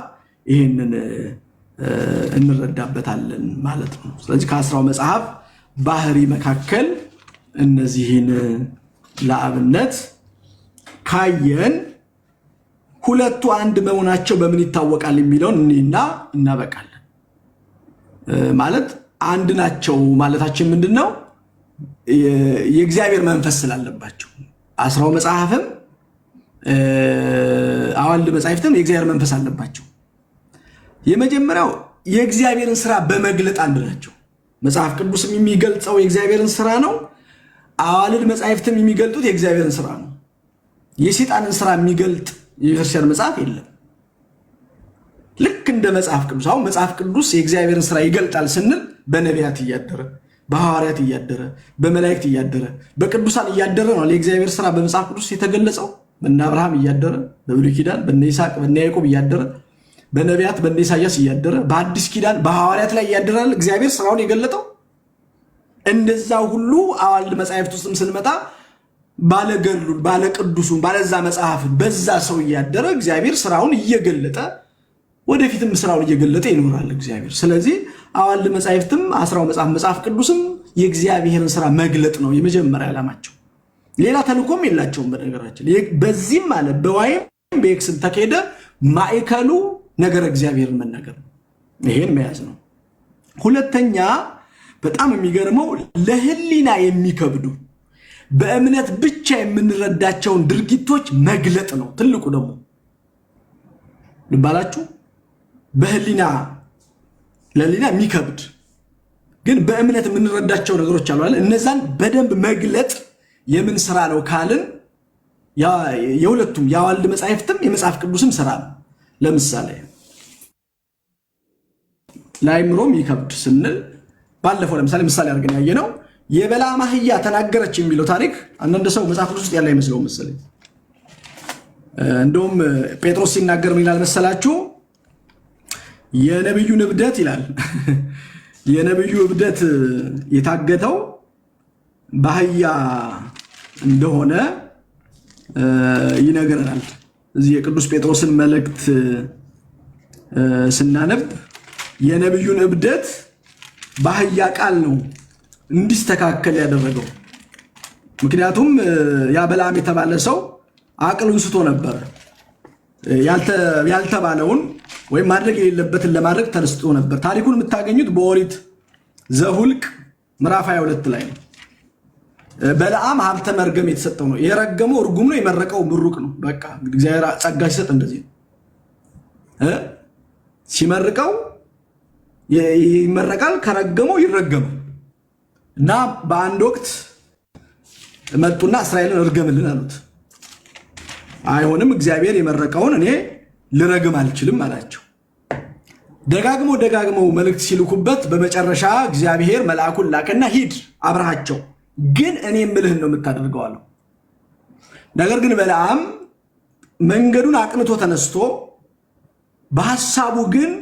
ይሄንን እንረዳበታለን ማለት ነው። ስለዚህ ከ10ው መጽሐፍ ባህሪ መካከል እነዚህን ለአብነት ካየን ሁለቱ አንድ መሆናቸው በምን ይታወቃል የሚለውን እኔና እናበቃለን። ማለት አንድ ናቸው ማለታችን ምንድነው? የእግዚአብሔር መንፈስ ስላለባቸው 10ው መጽሐፍም አዋልድ መጻሕፍትም የእግዚአብሔር መንፈስ አለባቸው። የመጀመሪያው የእግዚአብሔርን ስራ በመግለጥ አንድ ናቸው። መጽሐፍ ቅዱስም የሚገልጸው የእግዚአብሔርን ስራ ነው። አዋልድ መጻሕፍትም የሚገልጡት የእግዚአብሔርን ስራ ነው። የሰይጣንን ስራ የሚገልጥ የቤተክርስቲያን መጽሐፍ የለም። ልክ እንደ መጽሐፍ ቅዱስ አሁን መጽሐፍ ቅዱስ የእግዚአብሔርን ስራ ይገልጣል ስንል በነቢያት እያደረ በሐዋርያት እያደረ በመላእክት እያደረ በቅዱሳን እያደረ ነው የእግዚአብሔር ስራ በመጽሐፍ ቅዱስ የተገለጸው። በእነ አብርሃም እያደረ በብሉይ ኪዳን በእነ ይስሐቅ በእነ ያዕቆብ እያደረ በነቢያት በእነ ኢሳያስ እያደረ በአዲስ ኪዳን በሐዋርያት ላይ እያደራል እግዚአብሔር ስራውን የገለጠው። እንደዛው ሁሉ አዋልድ መጻሕፍት ውስጥም ስንመጣ ባለገድሉን ባለቅዱሱን ባለዛ መጽሐፍን በዛ ሰው እያደረ እግዚአብሔር ስራውን እየገለጠ ወደፊትም ስራውን እየገለጠ ይኖራል እግዚአብሔር። ስለዚህ አዋልድ መጻሕፍትም አስራው መጽሐፍ ቅዱስም የእግዚአብሔርን ስራ መግለጥ ነው የመጀመሪያ ዓላማቸው። ሌላ ተልእኮም የላቸውም። በነገራችን በዚህም አለ በዋይም በኤክስም ተካሄደ ማዕከሉ ነገር እግዚአብሔርን መናገር ነው። ይሄን መያዝ ነው። ሁለተኛ በጣም የሚገርመው ለህሊና የሚከብዱ በእምነት ብቻ የምንረዳቸውን ድርጊቶች መግለጥ ነው። ትልቁ ደግሞ ልባላችሁ በህሊና ለህሊና የሚከብድ ግን በእምነት የምንረዳቸው ነገሮች አሉ አይደል? እነዛን በደንብ መግለጥ የምን ስራ ነው ካልን የሁለቱም የአዋልድ መጻሕፍትም የመጽሐፍ ቅዱስም ስራ ነው። ለምሳሌ ለአእምሮም ይከብድ ስንል ባለፈው ለምሳሌ ምሳሌ አድርገን ያየነው የበለዓም አህያ ተናገረች የሚለው ታሪክ አንዳንድ ሰው መጽሐፍ ቅዱስ ውስጥ ያለ አይመስለው መሰለኝ። እንደውም ጴጥሮስ ሲናገር ምን ይላል መሰላችሁ? የነብዩን እብደት ይላል የነብዩ እብደት የታገተው በአህያ እንደሆነ ይነግረናል። እዚህ የቅዱስ ጴጥሮስን መልእክት ስናነብ የነብዩን እብደት በአህያ ቃል ነው እንዲስተካከል ያደረገው። ምክንያቱም ያ በለዓም የተባለ ሰው አቅሉን ስቶ ነበር። ያልተባለውን ወይም ማድረግ የሌለበትን ለማድረግ ተነስቶ ነበር። ታሪኩን የምታገኙት በኦሪት ዘኍልቍ ምዕራፍ 22 ላይ ነው። በለዓም ሀብተ መርገም የተሰጠው ነው። የረገመው እርጉም ነው፣ የመረቀው ምሩቅ ነው። በቃ እግዚአብሔር ጸጋ ሲሰጥ እንደዚህ ነው። ሲመርቀው ይመረቃል፣ ከረገመው ይረገማል። እና በአንድ ወቅት መጡና እስራኤልን እርገምልን አሉት። አይሆንም፣ እግዚአብሔር የመረቀውን እኔ ልረግም አልችልም አላቸው። ደጋግመው መልእክት ሲልኩበት በመጨረሻ እግዚአብሔር መልአኩን ላከና ሂድ አብረሃቸው፣ ግን እኔ የምልህን ነው የምታደርገው አለው። ነገር ግን በለዓም መንገዱን አቅንቶ ተነስቶ በሐሳቡ ግን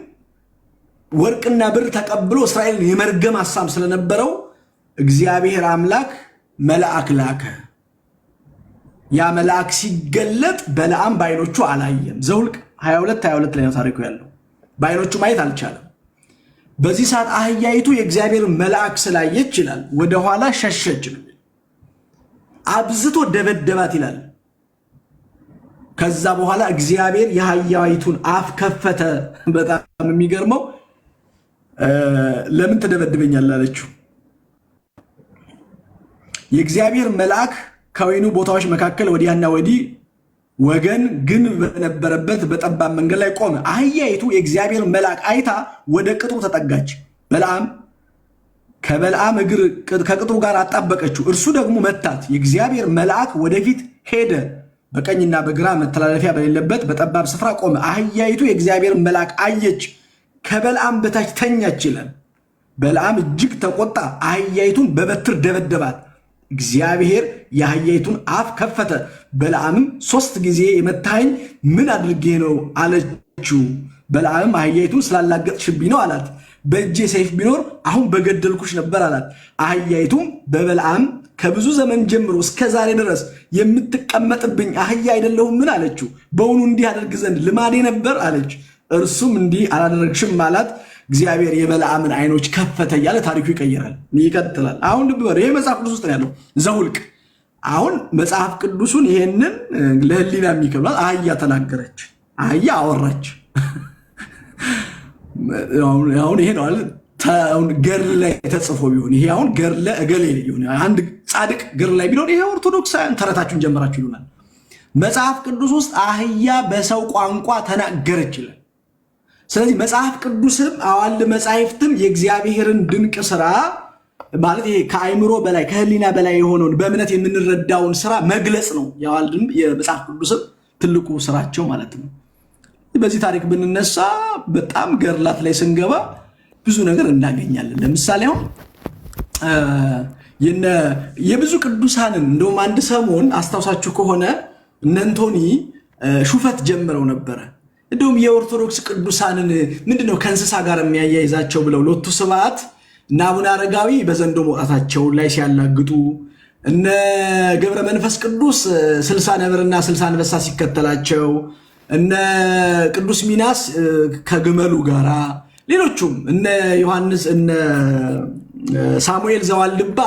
ወርቅና ብር ተቀብሎ እስራኤልን የመርገም ሐሳብ ስለነበረው እግዚአብሔር አምላክ መልአክ ላከ። ያ መልአክ ሲገለጥ በለዓም በዓይኖቹ አላየም። ዘኍልቍ 22 ላይ ነው ታሪኩ ያለው። በዓይኖቹ ማየት አልቻለም። በዚህ ሰዓት አህያይቱ የእግዚአብሔር መልአክ ስላየች ይላል ወደኋላ ሸሸች ነው። አብዝቶ ደበደባት ይላል። ከዛ በኋላ እግዚአብሔር የአህያይቱን አፍ ከፈተ። በጣም የሚገርመው ለምን ትደበድበኛለህ አለችው። የእግዚአብሔር መልአክ ከወይኑ ቦታዎች መካከል ወዲያና ወዲህ ወገን ግን በነበረበት በጠባብ መንገድ ላይ ቆመ። አህያይቱ የእግዚአብሔር መልአክ አይታ ወደ ቅጥሩ ተጠጋች። በለዓም ከበለዓም እግር ከቅጥሩ ጋር አጣበቀችው፣ እርሱ ደግሞ መታት። የእግዚአብሔር መልአክ ወደፊት ሄደ፣ በቀኝና በግራ መተላለፊያ በሌለበት በጠባብ ስፍራ ቆመ። አህያይቱ የእግዚአብሔር መልአክ አየች፣ ከበለዓም በታች ተኛች ይላል። በለዓም እጅግ ተቆጣ፣ አህያይቱን በበትር ደበደባት። እግዚአብሔር የአህያይቱን አፍ ከፈተ። በለዓምም 3 ጊዜ የመታኸኝ ምን አድርጌ ነው አለችው። በለዓምም አህያይቱን ስላላገጥሽብኝ ነው አላት። በእጄ ሰይፍ ቢኖር አሁን በገደልኩሽ ነበር አላት። አህያይቱም በበለዓም ከብዙ ዘመን ጀምሮ እስከ ዛሬ ድረስ የምትቀመጥብኝ አህያ አይደለሁም ምን አለችው። በውኑ እንዲህ አደርግ ዘንድ ልማዴ ነበር አለች። እርሱም እንዲህ አላደረግሽም አላት። እግዚአብሔር የበለዓምን አይኖች ከፈተ እያለ ታሪኩ ይቀየራል፣ ይቀጥላል። አሁን ልብ በሉ፣ ይሄ መጽሐፍ ቅዱስ ውስጥ ያለው ዘኍልቍ። አሁን መጽሐፍ ቅዱሱን ይሄንን ለህሊና የሚከብዳል። አህያ ተናገረች፣ አህያ አወራች። አሁን ይሄ ነው ገድል ላይ ተጽፎ ቢሆን ይሄ አሁን ገድለ እገሌ ሊሆን አንድ ጻድቅ ገድል ላይ ቢሆን ይሄ ኦርቶዶክሳውያን ተረታችሁን ጀመራችሁ ይሉናል። መጽሐፍ ቅዱስ ውስጥ አህያ በሰው ቋንቋ ተናገረች ይላል። ስለዚህ መጽሐፍ ቅዱስም አዋልድ መጻሕፍትም የእግዚአብሔርን ድንቅ ስራ ማለት ይሄ ከአይምሮ በላይ ከህሊና በላይ የሆነውን በእምነት የምንረዳውን ስራ መግለጽ ነው። የአዋልድም የመጽሐፍ ቅዱስም ትልቁ ስራቸው ማለት ነው። በዚህ ታሪክ ብንነሳ በጣም ገድላት ላይ ስንገባ ብዙ ነገር እናገኛለን። ለምሳሌ አሁን የብዙ ቅዱሳንን እንደውም አንድ ሰሞን አስታውሳችሁ ከሆነ እነ አንቶኒ ሹፈት ጀምረው ነበረ። እንደውም የኦርቶዶክስ ቅዱሳንን ምንድነው ከእንስሳ ጋር የሚያያይዛቸው ብለው ሎቱ ስብሐት እና አቡነ አረጋዊ በዘንዶ መውጣታቸው ላይ ሲያላግጡ እነ ገብረ መንፈስ ቅዱስ 60 ነብርና 60 አንበሳ ሲከተላቸው እነ ቅዱስ ሚናስ ከግመሉ ጋራ ሌሎቹም እነ ዮሐንስ እነ ሳሙኤል ዘዋልድባ